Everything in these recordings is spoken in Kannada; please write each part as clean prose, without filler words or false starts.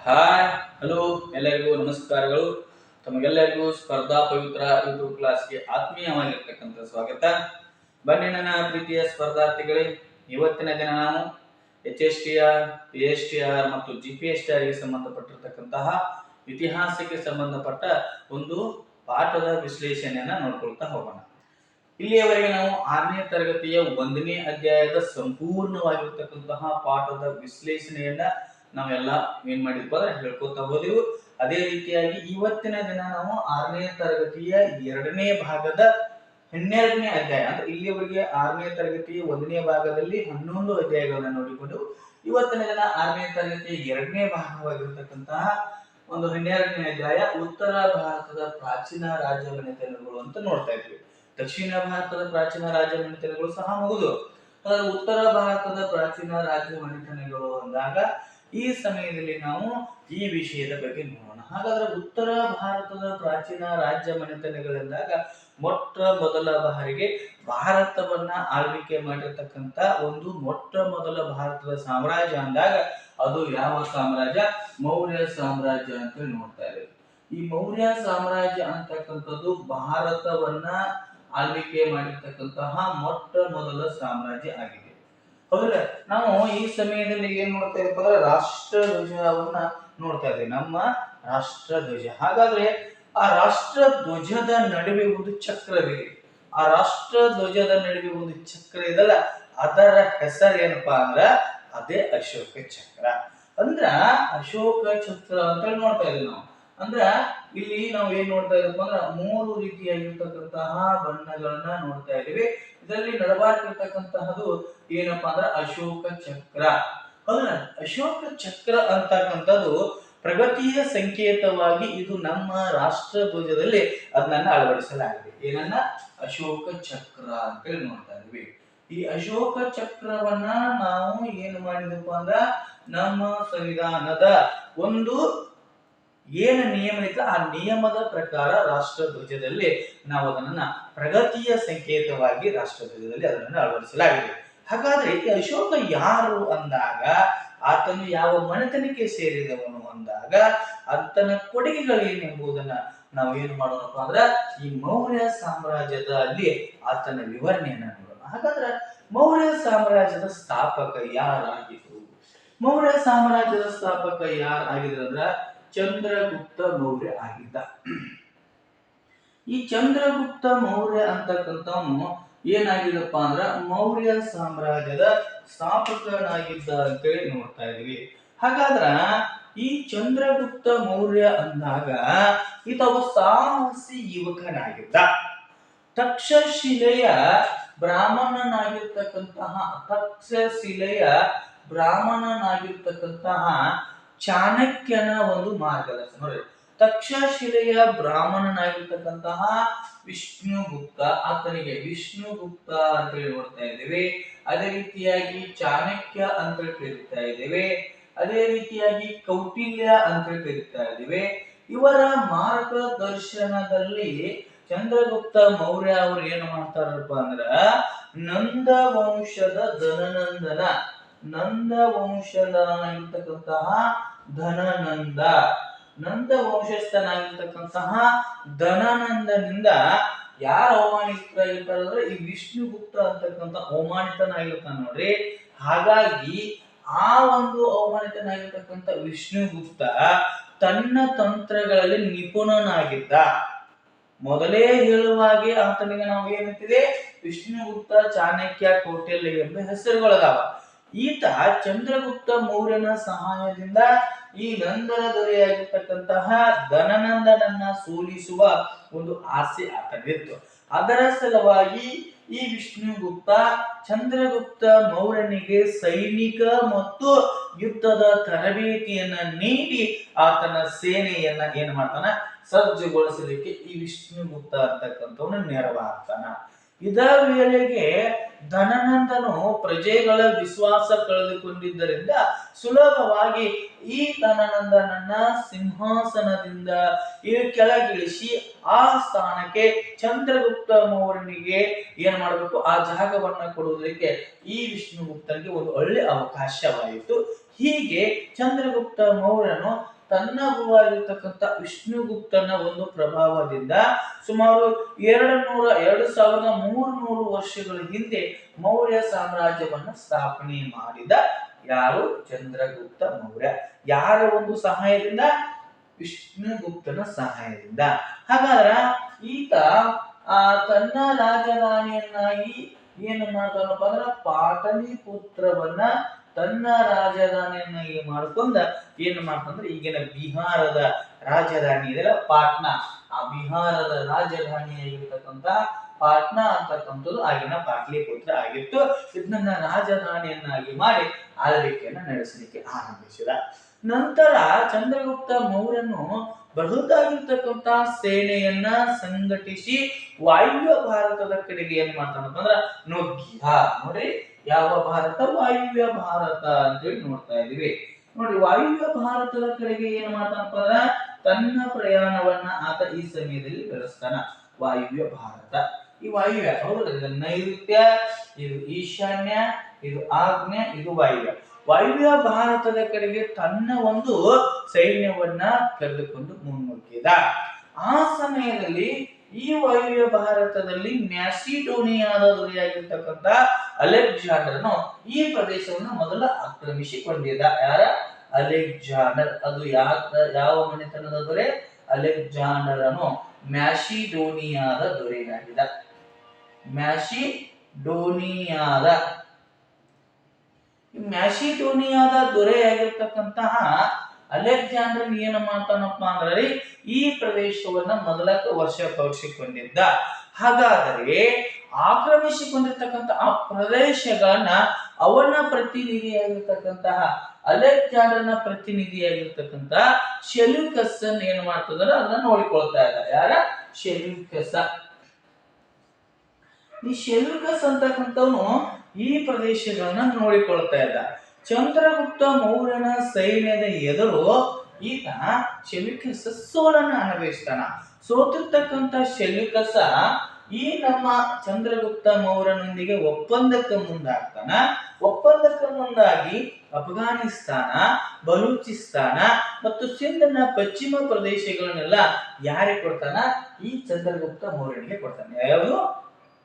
ಹಾಯ್ ಹಲೋ ಎಲ್ಲರಿಗೂ ನಮಸ್ಕಾರಗಳು. ತಮಗೆಲ್ಲರಿಗೂ ಸ್ಪರ್ಧಾ ಪವಿತ್ರ ಯೂಟ್ಯೂಬ್ ಕ್ಲಾಸ್ಗೆ ಆತ್ಮೀಯವಾಗಿರ್ತಕ್ಕಂಥ ಸ್ವಾಗತ. ಬನ್ನಿ ನನ್ನ ಪ್ರೀತಿಯ ಸ್ಪರ್ಧಾರ್ಥಿಗಳೇ, ಇವತ್ತಿನ ದಿನ ನಾವು HSTR, PSTR ಮತ್ತು GPSTR ಗೆ ಸಂಬಂಧಪಟ್ಟಿರ್ತಕ್ಕಂತಹ ಇತಿಹಾಸಕ್ಕೆ ಸಂಬಂಧಪಟ್ಟ ಒಂದು ಪಾಠದ ವಿಶ್ಲೇಷಣೆಯನ್ನ ನೋಡ್ಕೊಳ್ತಾ ಹೋಗೋಣ. ಇಲ್ಲಿಯವರೆಗೆ ನಾವು 6ನೇ ತರಗತಿಯ 1ನೇ ಅಧ್ಯಾಯದ ಸಂಪೂರ್ಣವಾಗಿರ್ತಕ್ಕಂತಹ ಪಾಠದ ವಿಶ್ಲೇಷಣೆಯನ್ನ ನಾವೆಲ್ಲ ಏನ್ ಮಾಡಿದ್ವಿ ಅಂದ್ರೆ ಹೇಳ್ಕೊತಾ ಹೋದೆವು. ಅದೇ ರೀತಿಯಾಗಿ ಇವತ್ತಿನ ದಿನ ನಾವು 6ನೇ ತರಗತಿಯ 2ನೇ ಭಾಗದ 12ನೇ ಅಧ್ಯಾಯ ಅಂದ್ರೆ ಇಲ್ಲಿಯವರೆಗೆ 6ನೇ ತರಗತಿಯ 1ನೇ ಭಾಗದಲ್ಲಿ 11 ಅಧ್ಯಾಯಗಳನ್ನ ನೋಡಿಕೊಂಡು ಇವತ್ತಿನ ದಿನ 6ನೇ ತರಗತಿಯ 2ನೇ ಭಾಗವಾಗಿರ್ತಕ್ಕಂತಹ ಒಂದು 12ನೇ ಅಧ್ಯಾಯ ಉತ್ತರ ಭಾರತದ ಪ್ರಾಚೀನ ರಾಜಮನೆತನಗಳು ಅಂತ ನೋಡ್ತಾ ಇದ್ವಿ. ದಕ್ಷಿಣ ಭಾರತದ ಪ್ರಾಚೀನ ರಾಜಮನೆತನಗಳು ಸಹ ಮುಗಿದು ಉತ್ತರ ಭಾರತದ ಪ್ರಾಚೀನ ರಾಜಮನೆತನಗಳು ಅಂದಾಗ ಈ ಸಮಯದಲ್ಲಿ ನಾವು ಈ ವಿಷಯದ ಬಗ್ಗೆ ನೋಡೋಣ. ಹಾಗಾದ್ರೆ ಉತ್ತರ ಭಾರತದ ಪ್ರಾಚೀನ ರಾಜ್ಯ ಮನೆತನಗಳೆಂದಾಗ ಮೊಟ್ಟ ಮೊದಲ ಬಾರಿಗೆ ಭಾರತವನ್ನ ಆಳ್ವಿಕೆ ಮಾಡಿರ್ತಕ್ಕಂತ ಒಂದು ಮೊಟ್ಟ ಮೊದಲ ಭಾರತದ ಸಾಮ್ರಾಜ್ಯ ಅಂದಾಗ ಅದು ಯಾವ ಸಾಮ್ರಾಜ್ಯ? ಮೌರ್ಯ ಸಾಮ್ರಾಜ್ಯ ಅಂತ ಹೇಳಿ ನೋಡ್ತಾ ಇದ್ದೇವೆ. ಈ ಮೌರ್ಯ ಸಾಮ್ರಾಜ್ಯ ಅಂತಕ್ಕಂಥದ್ದು ಭಾರತವನ್ನ ಆಳ್ವಿಕೆ ಮಾಡಿರ್ತಕ್ಕಂತಹ ಮೊಟ್ಟ ಮೊದಲ ಸಾಮ್ರಾಜ್ಯ ಆಗಿದೆ. ಹೌದಾ? ನಾವು ಈ ಸಮಯದಲ್ಲಿ ಏನ್ ನೋಡ್ತಾ ಇದ್ದೀವಿ ಅಂದ್ರೆ ರಾಷ್ಟ್ರ ಧ್ವಜವನ್ನ ನೋಡ್ತಾ ಇದ್ದೀವಿ, ನಮ್ಮ ರಾಷ್ಟ್ರ ಧ್ವಜ. ಹಾಗಾದ್ರೆ ಆ ರಾಷ್ಟ್ರ ಧ್ವಜದ ನಡುವೆ ಒಂದು ಚಕ್ರವಿದೆ. ಆ ರಾಷ್ಟ್ರ ಧ್ವಜದ ನಡುವೆ ಒಂದು ಚಕ್ರ ಇದಲ್ಲ, ಅದರ ಹೆಸರು ಏನಪ್ಪಾ ಅಂದ್ರ ಅದೇ ಅಶೋಕ ಚಕ್ರ. ಅಂದ್ರ ಅಶೋಕ ಚಕ್ರ ಅಂತ ಹೇಳಿ ನೋಡ್ತಾ ಇದ್ದೀವಿ ನಾವು. ಅಂದ್ರ ಇಲ್ಲಿ ನಾವು ಏನ್ ನೋಡ್ತಾ ಇದ್ದೀವಿ ಅಂದ್ರೆ 3 ರೀತಿಯಾಗಿರ್ತಕ್ಕಂತಹ ಬಣ್ಣಗಳನ್ನ ನೋಡ್ತಾ ಇದೀವಿ. ಇದರಲ್ಲಿ ನಡಬಾರ್ಕಿರ್ತಕ್ಕಂತಹದ್ದು ಏನಪ್ಪಾ ಅಂದ್ರೆ ಅಶೋಕ ಚಕ್ರ. ಹೌದಾ? ಅಶೋಕ ಚಕ್ರ ಅಂತಕ್ಕಂಥದ್ದು ಪ್ರಗತಿಯ ಸಂಕೇತವಾಗಿ ಇದು ನಮ್ಮ ರಾಷ್ಟ್ರ ಧ್ವಜದಲ್ಲಿ ಅದನ್ನ ಅಳವಡಿಸಲಾಗಿದೆ. ಏನನ್ನ? ಅಶೋಕ ಚಕ್ರ ಅಂತ ಹೇಳಿ ನೋಡ್ತಾ ಇದೀವಿ. ಈ ಅಶೋಕ ಚಕ್ರವನ್ನ ನಾವು ಏನು ಮಾಡಿದಪ್ಪ ಅಂದ್ರ ನಮ್ಮ ಸಂವಿಧಾನದ ಒಂದು ಏನು ನಿಯಮ ಐತೆ ಆ ನಿಯಮದ ಪ್ರಕಾರ ರಾಷ್ಟ್ರ ಧ್ವಜದಲ್ಲಿ ನಾವು ಅದನ್ನ ಪ್ರಗತಿಯ ಸಂಕೇತವಾಗಿ ರಾಷ್ಟ್ರ ಧ್ವಜದಲ್ಲಿ ಅದನ್ನು ಅಳವಡಿಸಲಾಗಿದೆ. ಹಾಗಾದ್ರೆ ಈ ಅಶೋಕ ಯಾರು ಅಂದಾಗ ಆತನು ಯಾವ ಮನೆತನಕ್ಕೆ ಸೇರಿದವನು ಅಂದಾಗ ಆತನ ಕೊಡುಗೆಗಳೇನೆಂಬುದನ್ನ ನಾವು ಏನು ಮಾಡೋಣಪ್ಪ ಅಂದ್ರ ಈ ಮೌರ್ಯ ಸಾಮ್ರಾಜ್ಯದ ಅಲ್ಲಿ ಆತನ ವಿವರಣೆಯನ್ನ ನೋಡೋಣ. ಹಾಗಾದ್ರೆ ಮೌರ್ಯ ಸಾಮ್ರಾಜ್ಯದ ಸ್ಥಾಪಕ ಯಾರಾಗಿದ್ರು? ಮೌರ್ಯ ಸಾಮ್ರಾಜ್ಯದ ಸ್ಥಾಪಕ ಯಾರಾಗಿದ್ರು ಅಂದ್ರ ಚಂದ್ರಗುಪ್ತ ಮೌರ್ಯ ಆಗಿದ್ದ. ಈ ಚಂದ್ರಗುಪ್ತ ಮೌರ್ಯ ಅಂತಕ್ಕಂಥವನು ಏನಾಗಿದಪ್ಪ ಅಂದ್ರ ಮೌರ್ಯ ಸಾಮ್ರಾಜ್ಯದ ಸ್ಥಾಪಕನಾಗಿದ್ದ ಅಂತೇಳಿ ನೋಡ್ತಾ ಇದೀವಿ. ಹಾಗಾದ್ರ ಈ ಚಂದ್ರಗುಪ್ತ ಮೌರ್ಯ ಅಂದಾಗ ಈತ ಒಬ್ಬ ಸಾಹಸಿ ಯುವಕನಾಗಿದ್ದ. ತಕ್ಷಶಿಲೆಯ ಬ್ರಾಹ್ಮಣನಾಗಿರ್ತಕ್ಕಂತಹ ಚಾಣಕ್ಯನ ಒಂದು ಮಾರ್ಗದರ್ಶನ. ನೋಡಿ, ತಕ್ಷಶಿಲೆಯ ಬ್ರಾಹ್ಮಣನಾಗಿರ್ತಕ್ಕಂತಹ ವಿಷ್ಣುಗುಪ್ತ, ಆತನಿಗೆ ವಿಷ್ಣುಗುಪ್ತ ಅಂತ ಹೇಳಿ ನೋಡ್ತಾ ಇದ್ದೇವೆ. ಅದೇ ರೀತಿಯಾಗಿ ಚಾಣಕ್ಯ ಅಂತ ಕರೀತಾ ಇದ್ದೇವೆ. ಅದೇ ರೀತಿಯಾಗಿ ಕೌಟಿಲ್ಯ ಅಂತ ಕರೀತಾ ಇದ್ದೇವೆ. ಇವರ ಮಾರ್ಗದರ್ಶನದಲ್ಲಿ ಚಂದ್ರಗುಪ್ತ ಮೌರ್ಯ ಅವರು ಏನು ಮಾಡ್ತಾರಪ್ಪ ಅಂದ್ರ ನಂದ ವಂಶದ ನಂದ ವಂಶದನಾಗಿರ್ತಕ್ಕಂತಹ ನಂದ ವಂಶಸ್ಥನಾಗಿರ್ತಕ್ಕಂತಹ ಧನನಂದನಿಂದ ಯಾರು ಅವಮಾನಿತರಾಗಿರ್ತಾರೆ ಅಂದ್ರೆ ಈ ವಿಷ್ಣುಗುಪ್ತ ಅಂತಕ್ಕಂಥ ಅವಮಾನಿತನಾಗಿರ್ತಾನೆ ನೋಡ್ರಿ. ಹಾಗಾಗಿ ಆ ಒಂದು ಅವಮಾನಿತನಾಗಿರ್ತಕ್ಕಂಥ ವಿಷ್ಣುಗುಪ್ತ ತನ್ನ ತಂತ್ರಗಳಲ್ಲಿ ನಿಪುಣನಾಗಿದ್ದ. ಮೊದಲೇ ಹೇಳುವಾಗೆ ಆತನಿಗೆ ನಾವು ಏನಂತಿದೆ? ವಿಷ್ಣುಗುಪ್ತ, ಚಾಣಕ್ಯ, ಕೌಟಿಲ್ಯ ಎಂಬ ಹೆಸರುಗಳದಾವ. ಈತ ಚಂದ್ರಗುಪ್ತ ಮೌರ್ಯನ ಸಹಾಯದಿಂದ ಈ ನಂದನ ದೊರೆಯಾಗಿರ್ತಕ್ಕಂತಹ ಧನನಂದನನ್ನ ಸೋಲಿಸುವ ಒಂದು ಆಸೆ ಆತನಿತ್ತು. ಅದರ ಸಲುವಾಗಿ ಈ ವಿಷ್ಣುಗುಪ್ತ ಚಂದ್ರಗುಪ್ತ ಮೌರ್ಯನಿಗೆ ಸೈನಿಕ ಮತ್ತು ಯುದ್ಧದ ತರಬೇತಿಯನ್ನ ನೀಡಿ ಆತನ ಸೇನೆಯನ್ನ ಏನ್ ಮಾಡ್ತಾನ? ಸಜ್ಜುಗೊಳಿಸಲಿಕ್ಕೆ ಈ ವಿಷ್ಣುಗುಪ್ತ ಅಂತಕ್ಕಂಥವನು ನೆರವಾಗ್ತಾನ. ಇದರ ವೇಳೆಗೆ ಧನನಂದನು ಪ್ರಜೆಗಳ ವಿಶ್ವಾಸ ಕಳೆದುಕೊಂಡಿದ್ದರಿಂದ ಸುಲಭವಾಗಿ ಈ ಧನನಂದನನ್ನ ಸಿಂಹಾಸನದಿಂದ ಕೆಳಗಿಳಿಸಿ ಆ ಸ್ಥಾನಕ್ಕೆ ಚಂದ್ರಗುಪ್ತ ಮೌರ್ಯನಿಗೆ ಏನ್ ಮಾಡಬೇಕು? ಆ ಜಾಗವನ್ನ ಕೊಡುವುದಕ್ಕೆ ಈ ವಿಷ್ಣುಗುಪ್ತನಿಗೆ ಒಂದು ಒಳ್ಳೆ ಅವಕಾಶವಾಯಿತು. ಹೀಗೆ ಚಂದ್ರಗುಪ್ತ ಮೌರ್ಯನು ತನ್ನ ಗುರುವಾಗಿರ್ತಕ್ಕಂಥ ವಿಷ್ಣುಗುಪ್ತನ ಒಂದು ಪ್ರಭಾವದಿಂದ ಸುಮಾರು 2300 ವರ್ಷಗಳ ಹಿಂದೆ ಮೌರ್ಯ ಸಾಮ್ರಾಜ್ಯವನ್ನ ಸ್ಥಾಪನೆ ಮಾಡಿದ ಯಾರು? ಚಂದ್ರಗುಪ್ತ ಮೌರ್ಯ. ಯಾರ ಒಂದು ಸಹಾಯದಿಂದ? ವಿಷ್ಣುಗುಪ್ತನ ಸಹಾಯದಿಂದ. ಹಾಗಾದ್ರ ಈತ ತನ್ನ ರಾಜಧಾನಿಯನ್ನಾಗಿ ಏನು ಮಾಡ್ತಾನಪ್ಪ ಅಂದ್ರ ಪಾಟಲಿಪುತ್ರವನ್ನ ತನ್ನ ರಾಜಧಾನಿಯನ್ನಾಗಿ ಮಾಡ್ಕೊಂಡ ಏನ್ ಮಾಡ್ತಂದ್ರೆ ಈಗಿನ ಬಿಹಾರದ ರಾಜಧಾನಿ ಇದೆಲ್ಲ ಪಾಟ್ನಾ, ಆ ಬಿಹಾರದ ರಾಜಧಾನಿಯಾಗಿರ್ತಕ್ಕಂತ ಪಾಟ್ನಾ ಅಂತಕ್ಕಂಥದ್ದು ಆಗಿನ ಪಾಟ್ಲಿಪುತ್ರ ಆಗಿತ್ತು. ಇದನ್ನ ರಾಜಧಾನಿಯನ್ನಾಗಿ ಮಾಡಿ ಆಳ್ವಿಕೆಯನ್ನ ನಡೆಸಲಿಕ್ಕೆ ಆರಂಭಿಸಿದ. ನಂತರ ಚಂದ್ರಗುಪ್ತ ಮೌರ್ಯನು ಬೃಹತ್ತಾಗಿರ್ತಕ್ಕಂತ ಸೇನೆಯನ್ನ ಸಂಘಟಿಸಿ ವಾಯುವ್ಯ ಭಾರತದ ಕಡೆಗೆ ಏನ್ ಮಾಡ್ತಾನಪ್ಪ ಅಂದ್ರ ನುಗ್ಗಿದ. ನೋಡಿ, ಯಾವ ಭಾರತ? ವಾಯುವ್ಯ ಭಾರತ ಅಂತೇಳಿ ನೋಡ್ತಾ ಇದೀವಿ. ನೋಡಿ, ವಾಯುವ್ಯ ಭಾರತದ ಕಡೆಗೆ ಏನ್ ಮಾಡ್ತಾನಪ್ಪ ಅಂದ್ರ ತನ್ನ ಪ್ರಯಾಣವನ್ನ ಆತ ಈ ಸಮಯದಲ್ಲಿ ಬೆಳೆಸ್ತಾನ. ವಾಯುವ್ಯ ಭಾರತ, ಈ ವಾಯುವ್ಯ ಹೌದು, ನೈಋತ್ಯ, ಇದು ಈಶಾನ್ಯ, ಇದು ಆಗ್ನೇಯ, ಇದು ವಾಯುವ್ಯ. ವಾಯುವ್ಯ ಭಾರತದ ಕಡೆಗೆ ತನ್ನ ಒಂದು ಸೈನ್ಯವನ್ನ ಕರೆದುಕೊಂಡು ಮುನ್ನುಗ್ಗಿದ. ಆ ಸಮಯದಲ್ಲಿ ಈ ವಾಯುವ್ಯ ಭಾರತದಲ್ಲಿ ಮ್ಯಾಸಿಡೋನಿಯಾದ ದೊರೆಯಾಗಿರ್ತಕ್ಕಂಥ ಅಲೆಕ್ಸಾಂಡರ್ನು ಈ ಪ್ರದೇಶವನ್ನು ಮೊದಲ ಆಕ್ರಮಿಸಿಕೊಂಡಿದ್ದ. ಯಾರ? ಅಲೆಕ್ಸಾಂಡರ್. ಅದು ಯಾವ ಮನೆತನದ ದೊರೆ? ಅಲೆಕ್ಸಾಂಡರನು ಮ್ಯಾಸಿಡೋನಿಯಾದ ದೊರೆಯಾಗಿದ್ದ. ಮ್ಯಾಸಿಡೋನಿಯಾದ ದೊರೆಯಾಗಿರ್ತಕ್ಕಂತಹ ಅಲೆಕ್ಸಾಂಡರ್ ಏನು ಮಾಡ್ತಾನಪ್ಪ ಅಂದ್ರೆ ಈ ಪ್ರದೇಶವನ್ನ ಮೊದಲ ವಶಪಡಿಸಿಕೊಂಡಿದ್ದ. ಹಾಗಾದರೆ ಆಕ್ರಮಿಸಿಕೊಂಡಿರ್ತಕ್ಕಂಥ ಆ ಪ್ರದೇಶಗಳನ್ನ ಅವನ ಪ್ರತಿನಿಧಿಯಾಗಿರ್ತಕ್ಕಂತಹ ಅಲೆಕ್ಸಾಂಡರ್ನ ಪ್ರತಿನಿಧಿಯಾಗಿರ್ತಕ್ಕಂಥ ಸೆಲ್ಯೂಕಸ್ ಏನ್ ಮಾಡ್ತದ್ರ ಅದನ್ನ ನೋಡಿಕೊಳ್ತಾ ಇದ್ದ. ಯಾರ? ಸೆಲ್ಯೂಕಸ್. ಈ ಸೆಲ್ಯೂಕಸ್ ಅಂತಕ್ಕಂಥವನು ಈ ಪ್ರದೇಶಗಳನ್ನ ನೋಡಿಕೊಳ್ತಾ ಇದ್ದ. ಚಂದ್ರಗುಪ್ತ ಮೌರ್ಯನ ಸೈನ್ಯದ ಎದುರು ಈತ ಸೆಲ್ಯೂಕಸ್ ಸೋಲನ್ನ ಅನುಭವಿಸ್ತಾನ. ಸೋತಿರ್ತಕ್ಕಂಥ ಸೆಲ್ಯೂಕಸ್ ಈ ನಮ್ಮ ಚಂದ್ರಗುಪ್ತ ಮೌರ್ಯನೊಂದಿಗೆ ಒಪ್ಪಂದಕ್ಕೆ ಮುಂದಾಗ್ತಾನ. ಒಪ್ಪಂದಕ್ಕೆ ಮುಂದಾಗಿ ಅಫ್ಘಾನಿಸ್ತಾನ, ಬಲೂಚಿಸ್ತಾನ ಮತ್ತು ಸಿಂಧ್ನ ಪಶ್ಚಿಮ ಪ್ರದೇಶಗಳನ್ನೆಲ್ಲ ಯಾರಿಗೆ ಕೊಡ್ತಾನ? ಈ ಚಂದ್ರಗುಪ್ತ ಮೌರ್ಯನಿಗೆ ಕೊಡ್ತಾನೆ. ಯಾವುದು?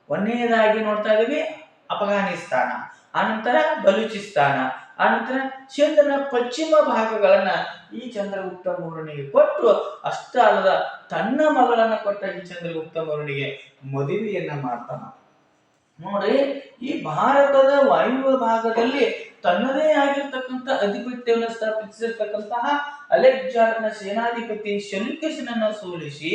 ಒಂದನೇದಾಗಿ ನೋಡ್ತಾ ಇದೀವಿ ಅಫ್ಘಾನಿಸ್ತಾನ, ಆನಂತರ ಬಲೂಚಿಸ್ತಾನ, ಆನಂತರ ಸಿಂಧ್ನ ಪಶ್ಚಿಮ ಭಾಗಗಳನ್ನ ಈ ಚಂದ್ರಗುಪ್ತ ಮೌರ್ಯನಿಗೆ ಕೊಟ್ಟು, ಅಷ್ಟ ಅಲ್ಲದ ತನ್ನ ಮಗಳನ್ನ ಕೊಟ್ಟ ಈ ಚಂದ್ರಗುಪ್ತ ಮೌರ್ಯನಿಗೆ ಮದುವೆಯನ್ನ ಮಾಡ್ತಾನ. ನೋಡಿ, ಈ ಭಾರತದ ವಾಯುವ್ಯ ಭಾಗದಲ್ಲಿ ತನ್ನದೇ ಆಗಿರ್ತಕ್ಕಂಥ ಅಧಿಪತ್ಯವನ್ನು ಸ್ಥಾಪಿಸಿರ್ತಕ್ಕಂತಹ ಅಲೆಕ್ಸಾಂಡರ್ನ ಸೇನಾಧಿಪತಿ ಸೆಲ್ಯೂಕಸ್ನನ್ನ ಸೋಲಿಸಿ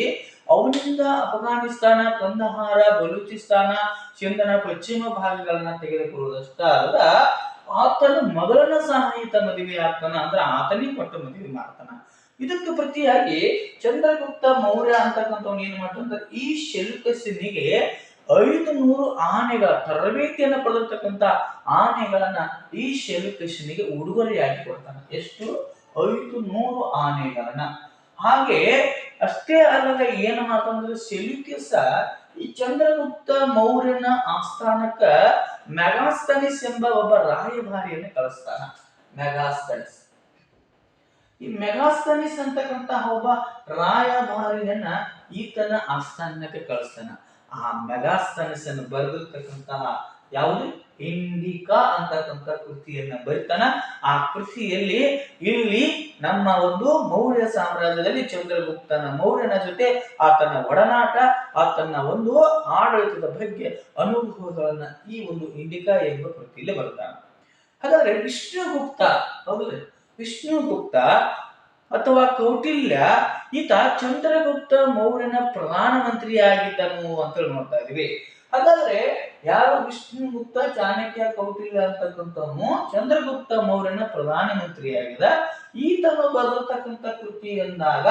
ಅವನಿಂದ ಅಫ್ಘಾನಿಸ್ತಾನ, ಕಂದಹಾರ, ಬಲೂಚಿಸ್ತಾನ, ಸಿಂಧ್ನ ಪಶ್ಚಿಮ ಭಾಗಗಳನ್ನ ತೆಗೆದುಕೊಳ್ಳುವುದಷ್ಟ ಅಲ್ಲದ ಆತನ ಮಗಳನ್ನ ಸಹ ಈತ ಮದುವೆ ಆಗ್ತಾನ. ಅಂದ್ರೆ ಆತನಿಗೆ ಕೊಟ್ಟ ಮದುವೆ ಮಾಡ್ತಾನ. ಇದಕ್ಕೆ ಪ್ರತಿಯಾಗಿ ಚಂದ್ರಗುಪ್ತ ಮೌರ್ಯ ಅಂತಕ್ಕಂಥವ್ನು ಏನ್ ಮಾಡ್ತಾನಂದ್ರೆ ಈ ಸೆಲ್ಯೂಕಸ್ನಿಗೆ 500 ಆನೆಗಳ ತರಬೇತಿಯನ್ನು ಪಡೆದಿರ್ತಕ್ಕಂಥ ಆನೆಗಳನ್ನ ಈ ಸೆಲ್ಯೂಕಸ್ನಿಗೆ ಉಡುಗೊರೆಯಾಗಿ ಕೊಡ್ತಾನೆ. ಎಷ್ಟು? 500 ಆನೆಗಳನ್ನ. ಹಾಗೆ ಅಷ್ಟೇ ಅಲ್ಲದೆ ಏನು ಮಾಡ್ತಾನಂದ್ರೆ ಸೆಲ್ಯೂಕಸ್ ಈ ಚಂದ್ರಗುಪ್ತ ಮೌರ್ಯನ ಆಸ್ಥಾನಕ್ಕ ಮೆಗಾಸ್ತನಿಸ್ ಎಂಬ ಒಬ್ಬ ರಾಯಭಾರಿಯನ್ನು ಕಳಿಸ್ತಾನ. ಮೆಗಾಸ್ತನಿಸ್. ಈ ಮೆಗಾಸ್ತನಿಸ್ ಅಂತಕ್ಕಂತಹ ಒಬ್ಬ ರಾಯಭಾರಿಯನ್ನ ಈತನ ಆಸ್ಥಾನಕ್ಕೆ ಕಳಿಸ್ತಾನ. ಆ ಮೆಗಾಸ್ತನಿಸ್ ಅನ್ನು ಬರೆದಿರ್ತಕ್ಕಂತಹ ಯಾವುದು? ಇಂಡಿಕಾ ಅಂತಕ್ಕಂಥ ಕೃತಿಯನ್ನ ಬರಿತಾನ. ಆ ಕೃತಿಯಲ್ಲಿ ಇಲ್ಲಿ ನಮ್ಮ ಒಂದು ಮೌರ್ಯ ಸಾಮ್ರಾಜ್ಯದಲ್ಲಿ ಚಂದ್ರಗುಪ್ತನ ಮೌರ್ಯನ ಜೊತೆ ಆತನ ಒಡನಾಟ, ಆತನ ಒಂದು ಆಡಳಿತದ ಬಗ್ಗೆ ಅನುಭವಗಳನ್ನ ಈ ಒಂದು ಇಂಡಿಕಾ ಎಂಬ ಕೃತಿಯಲ್ಲಿ ಬರ್ತಾನ. ಹಾಗಾದ್ರೆ ವಿಷ್ಣುಗುಪ್ತ, ಹೌದು, ವಿಷ್ಣುಗುಪ್ತ ಅಥವಾ ಕೌಟಿಲ್ಯ ಈತ ಚಂದ್ರಗುಪ್ತ ಮೌರ್ಯನ ಪ್ರಧಾನ ಮಂತ್ರಿಯಾಗಿದ್ದನು ಅಂತ ನೋಡ್ತಾ ಇದೀವಿ. ಹಾಗಾದ್ರೆ ಯಾರು? ವಿಷ್ಣುಗುಪ್ತ, ಚಾಣಕ್ಯ, ಕೌಟಿಲ್ಯ ಅಂತಕ್ಕಂಥವನು ಚಂದ್ರಗುಪ್ತ ಮೌರ್ಯನ ಪ್ರಧಾನ ಮಂತ್ರಿಯಾಗಿದ್ದ. ಈತನು ಬರೆದಿರ್ತಕ್ಕಂಥ ಕೃತಿ ಎಂದಾಗ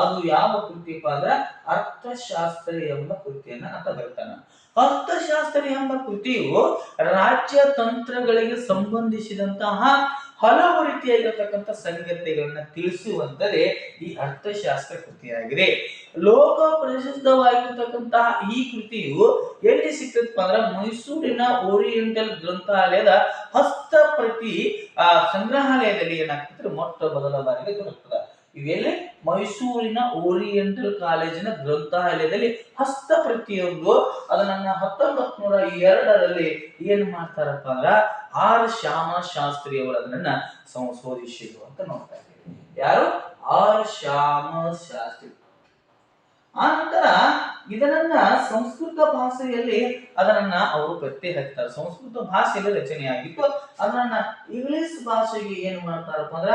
ಅದು ಯಾವ ಕೃತಿಪ್ಪ ಅಂದ್ರೆ ಅರ್ಥಶಾಸ್ತ್ರ ಎಂಬ ಕೃತಿಯನ್ನ ಆತ ಬರ್ತಾನ. ಅರ್ಥಶಾಸ್ತ್ರ ಎಂಬ ಕೃತಿಯು ರಾಜ್ಯ ತಂತ್ರಗಳಿಗೆ ಸಂಬಂಧಿಸಿದಂತಹ ಹಲವು ರೀತಿಯಾಗಿರತಕ್ಕಂಥ ಸಂಗತಿಗಳನ್ನ ತಿಳಿಸುವಂತದೇ ಈ ಅರ್ಥಶಾಸ್ತ್ರ ಕೃತಿಯಾಗಿದೆ. ಲೋಕ ಪ್ರಸಿದ್ಧವಾಗಿರ್ತಕ್ಕಂತಹ ಈ ಕೃತಿಯು ಎಲ್ಲಿ ಸಿಕ್ತಪ್ಪ ಅಂದ್ರೆ ಮೈಸೂರಿನ ಓರಿಯೆಂಟಲ್ ಗ್ರಂಥಾಲಯದ ಹಸ್ತಪ್ರತಿ ಸಂಗ್ರಹಾಲಯದಲ್ಲಿ ಏನಾಗ್ತದೆ ಮೊಟ್ಟ ಮೊದಲ ಬಾರಿಗೆ ದೊರಕುತ್ತದೆ. ಇವೆಲ್ಲಿ ಮೈಸೂರಿನ ಓರಿಯೆಂಟಲ್ ಕಾಲೇಜಿನ ಗ್ರಂಥಾಲಯದಲ್ಲಿ ಹಸ್ತಪ್ರತಿಯೊಂದು ಅದನ್ನ 1902ರಲ್ಲಿ ಏನ್ ಮಾಡ್ತಾರಪ್ಪ ಅಂದ್ರ ಆರ್ ಶ್ಯಾಮ ಶಾಸ್ತ್ರಿ ಅವರು ಅದನ್ನ ಸಂಶೋಧಿಸಿದ್ರು ಅಂತ ನೋಡ್ತಾ ಇದ್ದೀವಿ. ಯಾರು? ಆರ್ ಶ್ಯಾಮ ಶಾಸ್ತ್ರಿ. ಆ ನಂತರ ಇದನ್ನ ಸಂಸ್ಕೃತ ಭಾಷೆಯಲ್ಲಿ ಅದನ್ನ ಅವರು ಪತ್ತೆ ಹಚ್ತಾರೆ. ಸಂಸ್ಕೃತ ಭಾಷೆಯಲ್ಲಿ ರಚನೆಯಾಗಿತ್ತು. ಅದನ್ನ ಇಂಗ್ಲಿಷ್ ಭಾಷೆಗೆ ಏನ್ ಮಾಡ್ತಾರಪ್ಪ ಅಂದ್ರ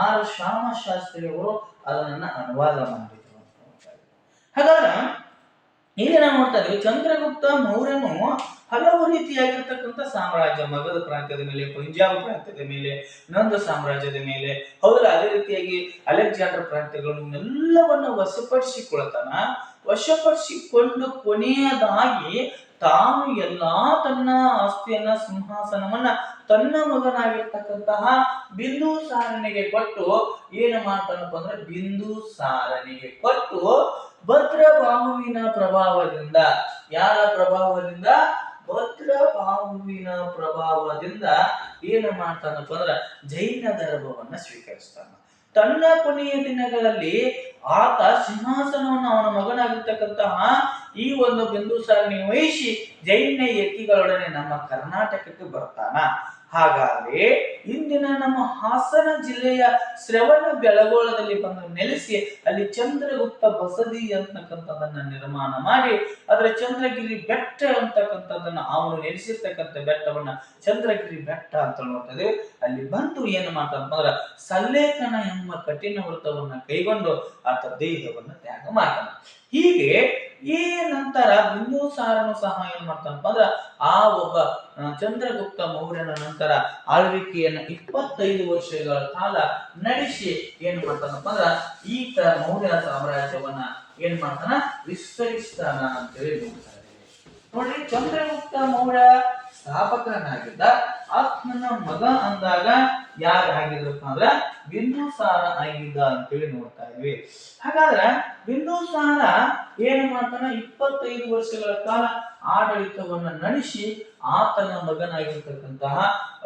ಆರ್ ಶ್ಯಾಮ ಶಾಸ್ತ್ರಿ ಅವರು ಅದನ್ನ ಅನುವಾದ ಮಾಡಿದ್ರು ಅಂತ ನೋಡ್ತಾ ಇದ್ದೀವಿ. ಹಾಗಾದ್ರೆ ಇಲ್ಲಿ ನಾವು ನೋಡ್ತಾ ಇದ್ದೀವಿ ಚಂದ್ರಗುಪ್ತ ಮೌರ್ಯನು ಹಲವು ರೀತಿಯಾಗಿರ್ತಕ್ಕಂಥ ಸಾಮ್ರಾಜ್ಯ, ಮಗಧ ಪ್ರಾಂತ್ಯದ ಮೇಲೆ, ಪಂಜಾಬ್ ಪ್ರಾಂತ್ಯದ ಮೇಲೆ, ನಂದ ಸಾಮ್ರಾಜ್ಯದ ಮೇಲೆ, ಹೌದಲ್ಲ, ಅದೇ ರೀತಿಯಾಗಿ ಅಲೆಕ್ಸಾಂಡರ್ ಪ್ರಾಂತ್ಯಗಳನ್ನೆಲ್ಲವನ್ನ ವಶಪಡಿಸಿಕೊಂಡು ಕೊನೆಯದಾಗಿ ತಾನು ಎಲ್ಲಾ ತನ್ನ ಆಸ್ತಿಯನ್ನ, ಸಿಂಹಾಸನವನ್ನ ತನ್ನ ಮಗನಾಗಿರ್ತಕ್ಕಂತಹ ಬಿಂದುಸಾರನಿಗೆ ಕೊಟ್ಟು ಏನು ಮಾಡ್ತಾನಪ್ಪ ಅಂದ್ರೆ ಬಿಂದುಸಾರನಿಗೆ ಕೊಟ್ಟು ಭದ್ರಬಾಹುವಿನ ಪ್ರಭಾವದಿಂದ, ಯಾರ ಪ್ರಭಾವದಿಂದ? ಭದ್ರಬಾಹುವಿನ ಪ್ರಭಾವದಿಂದ ಏನು ಮಾಡ್ತಾನಪ್ಪ ಅಂದ್ರ ಜೈನ ಧರ್ಮವನ್ನ ಸ್ವೀಕರಿಸ್ತಾನ. ತನ್ನ ಕೊನೆಯ ದಿನಗಳಲ್ಲಿ ಆತ ಸಿಂಹಾಸನವನ್ನು ಅವನ ಮಗನಾಗಿರ್ತಕ್ಕಂತಹ ಈ ಒಂದು ಬಿಂದುಸಾರನಿಗೆ ವಹಿಸಿ ಜೈನ ಯತಿಗಳೊಡನೆ ನಮ್ಮ ಕರ್ನಾಟಕಕ್ಕೆ ಬರ್ತಾನ. ಹಾಗಾಗಿ ಇಂದಿನ ನಮ್ಮ ಹಾಸನ ಜಿಲ್ಲೆಯ ಶ್ರವಣ ಬೆಳಗೊಳದಲ್ಲಿ ಬಂದು ನೆಲೆಸಿ ಅಲ್ಲಿ ಚಂದ್ರಗುಪ್ತ ಬಸದಿ ಅಂತಕ್ಕಂಥದನ್ನ ನಿರ್ಮಾಣ ಮಾಡಿ ಅದರ ಚಂದ್ರಗಿರಿ ಬೆಟ್ಟ ಅಂತಕ್ಕಂಥದ್ದನ್ನ ಅವನು ನೆಲೆಸಿರ್ತಕ್ಕಂಥ ಬೆಟ್ಟವನ್ನ ಚಂದ್ರಗಿರಿ ಬೆಟ್ಟ ಅಂತ ನೋಡ್ತದೆ. ಅಲ್ಲಿ ಬಂದು ಏನು ಮಾಡ್ತಾನಪ್ಪ ಅಂದ್ರ ಸಲ್ಲೇಖನ ಎಂಬ ಕಠಿಣ ವೃತ್ತವನ್ನ ಕೈಗೊಂಡು ಆತ ದೇಹವನ್ನ ತ್ಯಾಗ ಮಾಡ್ತಾನ. ಹೀಗೆ ಈ ನಂತರ ಬಿಂದುಸಾರನು ಸಹ ಏನ್ ಮಾಡ್ತಾನಪ್ಪ ಅಂದ್ರ ಆ ಒಬ್ಬ ಚಂದ್ರಗುಪ್ತ ಮೌರ್ಯನ ನಂತರ ಆಳ್ವಿಕೆಯನ್ನ 25 ವರ್ಷಗಳ ಕಾಲ ನಡೆಸಿ ಏನ್ ಮಾಡ್ತಾನಪ್ಪ ಅಂದ್ರ ಈತ ಮೌರ್ಯ ಸಾಮ್ರಾಜ್ಯವನ್ನ ಏನ್ ಮಾಡ್ತಾನ? ವಿಸ್ತರಿಸ್ತಾನ ಅಂತ ಹೇಳಿ ನೋಡ್ತಾರೆ. ನೋಡ್ರಿ, ಚಂದ್ರಗುಪ್ತ ಮೌರ್ಯ ಸ್ಥಾಪಕನಾಗಿದ್ದ. ಆತನ ಮಗ ಅಂದಾಗ ಯಾರು ಆಗಿದ್ರಪ್ಪ ಅಂದ್ರ ಬಿಂದುಸಾರ ಆಗಿದ್ದ ಅಂತೇಳಿ ನೋಡ್ತಾ ಇದ್ವಿ. ಹಾಗಾದ್ರೆ ಬಿಂದುಸಾರ ಏನು ಮಾಡ್ತಾನ? 25 ವರ್ಷಗಳ ಕಾಲ ಆಡಳಿತವನ್ನ ನಡೆಸಿ ಆತನ ಮಗನಾಗಿರ್ತಕ್ಕಂತಹ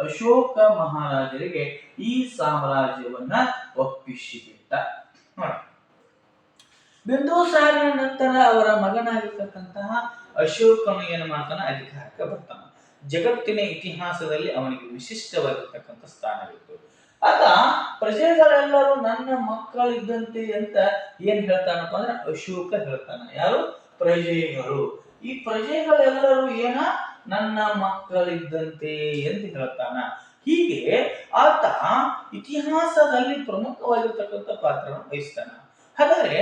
ಅಶೋಕ ಮಹಾರಾಜರಿಗೆ ಈ ಸಾಮ್ರಾಜ್ಯವನ್ನ ಒಪ್ಪಿಸಿಬಿಟ್ಟ. ನೋಡಿ, ಬಿಂದುಸಾರನ ನಂತರ ಅವರ ಮಗನಾಗಿರ್ತಕ್ಕಂತಹ ಅಶೋಕನು ಏನು ಮಾಡ್ತಾನ? ಅಧಿಕಾರಕ್ಕೆ ಬರ್ತಾನ. ಜಗತ್ತಿನ ಇತಿಹಾಸದಲ್ಲಿ ಅವನಿಗೆ ವಿಶಿಷ್ಟವಾಗಿರ್ತಕ್ಕಂಥ ಸ್ಥಾನವಿತ್ತು. ಆತ ಪ್ರಜೆಗಳೆಲ್ಲರೂ ನನ್ನ ಮಕ್ಕಳಿದ್ದಂತೆ ಅಂತ ಏನ್ ಹೇಳ್ತಾನಪ್ಪ ಅಂದ್ರೆ ಅಶೋಕ ಹೇಳ್ತಾನ. ಯಾರು? ಪ್ರಜೆಗಳು. ಈ ಪ್ರಜೆಗಳೆಲ್ಲರೂ ಏನ? ನನ್ನ ಮಕ್ಕಳಿದ್ದಂತೆ ಅಂತ ಹೇಳ್ತಾನ. ಹೀಗೆ ಆತ ಇತಿಹಾಸದಲ್ಲಿ ಪ್ರಮುಖವಾಗಿರ್ತಕ್ಕಂಥ ಪಾತ್ರವನ್ನು ವಹಿಸ್ತಾನ. ಹಾಗಾದ್ರೆ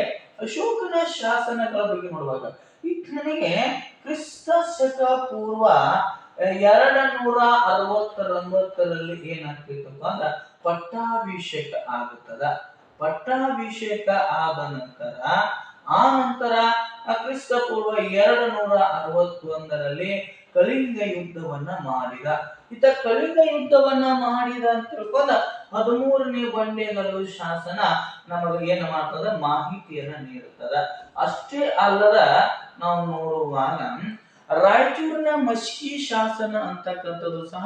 ಅಶೋಕನ ಶಾಸನಗಳ ಬಗ್ಗೆ ನೋಡುವಾಗ ಈತನಿಗೆ ಕ್ರಿಸ್ತ ಶಕ ಪೂರ್ವ 269ರಲ್ಲಿ ಏನಾಗ್ತಿತ್ತಪ್ಪ ಅಂದ್ರ ಪಟ್ಟಾಭಿಷೇಕ ಆಗುತ್ತದ. ಪಟ್ಟಾಭಿಷೇಕ ಆದ ನಂತರ ಆ ನಂತರ ಕ್ರಿಸ್ತ ಪೂರ್ವ 261ರಲ್ಲಿ ಕಳಿಂಗ ಯುದ್ಧವನ್ನ ಮಾಡಿದ. ಈತ ಕಳಿಂಗ ಯುದ್ಧವನ್ನ ಮಾಡಿದ ಅಂತ ತಿಳ್ಕೊಂಡ 13ನೇ ಬಂಡೆಗಳು ಶಾಸನ ನಮಗೆ ಏನು ಮಾಡ್ತದ? ಮಾಹಿತಿಯನ್ನ ನೀಡುತ್ತದ. ಅಷ್ಟೇ ಅಲ್ಲದ ನಾವು ನೋಡುವಾಗ ರಾಯಚೂರಿನ ಮಸ್ಕಿ ಶಾಸನ ಅಂತಕ್ಕಂಥದ್ದು ಸಹ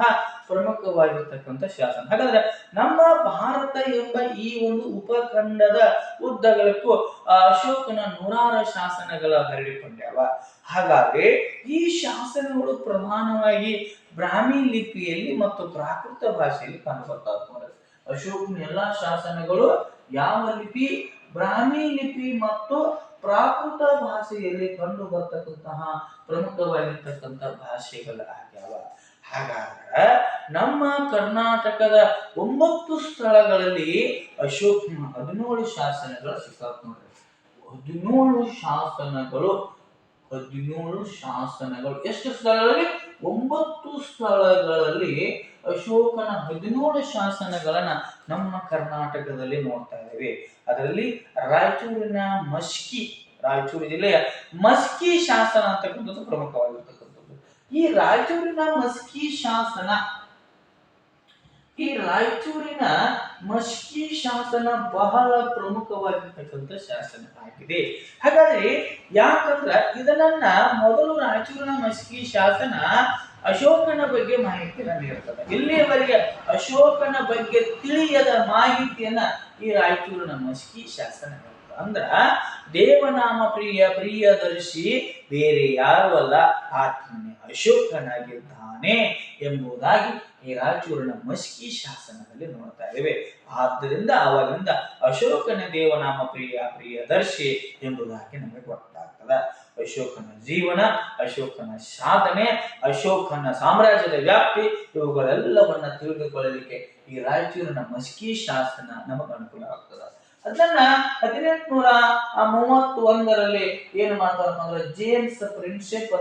ಪ್ರಮುಖವಾಗಿರ್ತಕ್ಕಂಥ ಶಾಸನ. ಹಾಗಾದ್ರೆ ನಮ್ಮ ಭಾರತ ಎಂಬ ಈ ಒಂದು ಉಪಖಂಡದ ಉದ್ದಗಲಕ್ಕೂ ಅಶೋಕನ 106 ಶಾಸನಗಳ ಹರಡಿಕೊಂಡ್ಯಾವ. ಹಾಗಾಗಿ ಈ ಶಾಸನಗಳು ಪ್ರಧಾನವಾಗಿ ಬ್ರಾಹ್ಮಿ ಲಿಪಿಯಲ್ಲಿ ಮತ್ತು ಪ್ರಾಕೃತ ಭಾಷೆಯಲ್ಲಿ ಕಂಡುಬರ್ತಾವೆ. ಅಶೋಕನ ಎಲ್ಲಾ ಶಾಸನಗಳು ಯಾವ ಲಿಪಿ? ಬ್ರಾಹ್ಮಿ ಲಿಪಿ ಮತ್ತು ಪ್ರಾಕೃತ ಭಾಷೆಯಲ್ಲಿ ಕಂಡು ಬರ್ತಕ್ಕಂತಹ ಪ್ರಮುಖವಾಗಿರ್ತಕ್ಕಂಥ ಭಾಷೆಗಳಾಗ್ಯಾವ. ಹಾಗಾದ್ರೆ ನಮ್ಮ ಕರ್ನಾಟಕದ 9 ಸ್ಥಳಗಳಲ್ಲಿ ಅಶೋಕನ 17 ಶಾಸನಗಳು ಸಿಕ್ಕಾವ್ ನೋಡ್ರಿ. 17 ಶಾಸನಗಳು ಎಷ್ಟು ಸ್ಥಳಗಳಲ್ಲಿ? 9 ಸ್ಥಳಗಳಲ್ಲಿ ಅಶೋಕನ 17 ಶಾಸನಗಳನ್ನ ನಮ್ಮ ಕರ್ನಾಟಕದಲ್ಲಿ ನೋಡ್ತಾ ಇದ್ದೇವೆ. ಅದರಲ್ಲಿ ರಾಯಚೂರು ಜಿಲ್ಲೆಯ ಮಸ್ಕಿ ಶಾಸನ ಅಂತಕ್ಕಂಥದ್ದು ಪ್ರಮುಖವಾಗಿರ್ತಕ್ಕಂಥದ್ದು. ಈ ರಾಯಚೂರಿನ ಮಸ್ಕಿ ಶಾಸನ ಬಹಳ ಪ್ರಮುಖವಾಗಿರ್ತಕ್ಕಂಥ ಶಾಸನ ಆಗಿದೆ. ಹಾಗಾದ್ರೆ ಯಾಕಂದ್ರ ಇದನ್ನ ಮೊದಲು ರಾಯಚೂರಿನ ಮಸ್ಕಿ ಶಾಸನ ಅಶೋಕನ ಬಗ್ಗೆ ಮಾಹಿತಿಯನ್ನ ನೀಡ್ತದೆ. ಇಲ್ಲಿಯವರೆಗೆ ಅಶೋಕನ ಬಗ್ಗೆ ತಿಳಿಯದ ಮಾಹಿತಿಯನ್ನ ಈ ರಾಯಚೂರಿನ ಮಸ್ಕಿ ಶಾಸನ ಹೇಳ್ತದೆ. ಅಂದ್ರ ದೇವನಾಮ ಪ್ರಿಯದರ್ಶಿ ಬೇರೆ ಯಾರು ಅಲ್ಲ, ಆತ್ಮನೇ ಅಶೋಕನಾಗಿದ್ದಾನೆ ಎಂಬುದಾಗಿ ಈ ರಾಯಚೂರಿನ ಮಸ್ಕಿ ಶಾಸನದಲ್ಲಿ ನೋಡ್ತಾ ಇದ್ದೇವೆ. ಆದ್ದರಿಂದ ಅವಾಗಿಂದ ಅಶೋಕನ ದೇವನಾಮ ಪ್ರಿಯದರ್ಶಿ ಎಂಬುದಾಗಿ ನಮಗೆ ಗೊತ್ತಾಗ್ತದ. ಅಶೋಕನ ಜೀವನ, ಅಶೋಕನ ಸಾಧನೆ, ಅಶೋಕನ ಸಾಮ್ರಾಜ್ಯದ ವ್ಯಾಪ್ತಿ ಇವುಗಳೆಲ್ಲವನ್ನ ತಿಳಿದುಕೊಳ್ಳಲಿಕ್ಕೆ ಈ ರಾಯಚೂರಿನ ಮಸ್ಕಿ ಶಾಸನ ನಮಗೆ ಅನುಕೂಲ ಆಗ್ತದ. ಅದನ್ನ 1831ರಲ್ಲಿ ಏನು ಮಾಡ್ತಾರಪ್ಪ ಅಂದ್ರೆ ಜೇಮ್ಸ್ ಪ್ರಿನ್ಸೆಪ್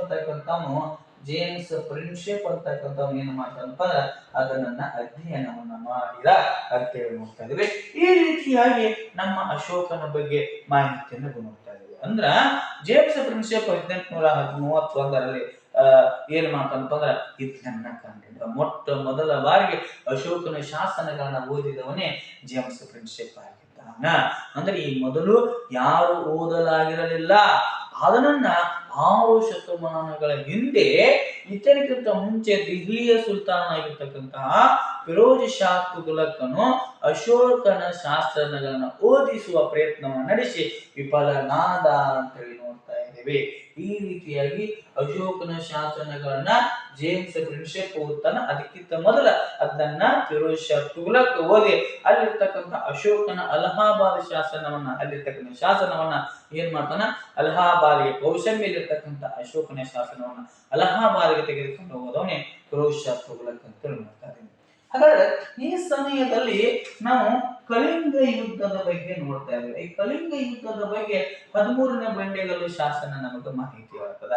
ಅಂತಕ್ಕಂಥವನು ಏನ್ ಮಾಡ್ತಾನಪ್ಪ ಅಂದ್ರೆ ಅದನ್ನ ಅಧ್ಯಯನವನ್ನ ಮಾಡಿದ ಅಂತೇಳಿ ನೋಡ್ತಾ ಇದ್ದೀವಿ. ಈ ರೀತಿಯಾಗಿ ನಮ್ಮ ಅಶೋಕನ ಬಗ್ಗೆ ಮಾಹಿತಿಯನ್ನು ನೋಡ್ತಾ ಇದ್ದೀವಿ. ಅಂದ್ರ ಜೇಮ್ಸ್ ಪ್ರಿನ್ಸೆಪ್ 1831ರಲ್ಲಿ ಏನ್ ಮಾಡ್ತಾನಪ್ಪ ಅಂದ್ರ ಇದನ್ನ ಕಂಡಿದ್ದ. ಮೊಟ್ಟ ಮೊದಲ ಬಾರಿಗೆ ಅಶೋಕನ ಶಾಸನಗಳನ್ನ ಓದಿದವನೇ ಜೇಮ್ಸ್ ಪ್ರಿನ್ಸೆಪ್ ಆಗಿದ್ದಾನ. ಅಂದ್ರೆ ಈ ಮೊದಲು ಯಾರು ಓದಲಾಗಿರಲಿಲ್ಲ. ಅದನ್ನ 6 ಶತಮಾನಗಳ ಹಿಂದೆ ಇತನಿಗಿಂತ ಮುಂಚೆ ದಿಲ್ಲಿಯ ಸುಲ್ತಾನ ಆಗಿರ್ತಕ್ಕಂತಹ ಫಿರೋಜ್ ಶಾ ತುಘಲಕನು ಅಶೋಕನ ಶಾಸನಗಳನ್ನು ಓದಿಸುವ ಪ್ರಯತ್ನವನ್ನು ನಡೆಸಿ ವಿಫಲನಾದ ಅಂತೇಳಿ ನೋಡ್ತಾ ಇದ್ದೇವೆ. ಈ ರೀತಿಯಾಗಿ ಅಶೋಕನ ಶಾಸನಗಳನ್ನ ಜೇಮ್ಸ್ ಪ್ರಿನ್ಸೆಪ್ ಓದ್ತಾನ. ಅದಕ್ಕಿಂತ ಮೊದಲ ಅದನ್ನ ಫಿರೋಜ್ ಶಾ ತುಘಲಕ್ ಓದಿ ಅಲ್ಲಿರ್ತಕ್ಕಂಥ ಅಶೋಕನ ಅಲಹಾಬಾದ್ ಶಾಸನವನ್ನ ಏನ್ ಮಾಡ್ತಾನ, ಅಲಹಾಬಾದ್ಗೆ ಕೌಶಲ್ಯಲ್ಲಿರ್ತಕ್ಕಂಥ ಅಶೋಕನ ಶಾಸನವನ್ನ ಅಲಹಾಬಾದ್ಗೆ ತೆಗೆದುಕೊಂಡು ಹೋದವನೇ ಫಿರೋಜ್ ಶಾ ತುಘಲಕ್ ಅಂತ ನೋಡ್ತಾರೆ. ಹಾಗಾದ್ರೆ ಈ ಸಮಯದಲ್ಲಿ ನಾವು ಕಳಿಂಗ ಯುದ್ಧದ ಬಗ್ಗೆ ನೋಡ್ತಾ ಇದ್ದೇವೆ. ಈ ಕಳಿಂಗ ಯುದ್ಧದ ಬಗ್ಗೆ 13ನೇ ಬಂಡೆಗಲ್ಲು ಶಾಸನ ನಮಗೆ ಮಾಹಿತಿ ಆಗ್ತದ.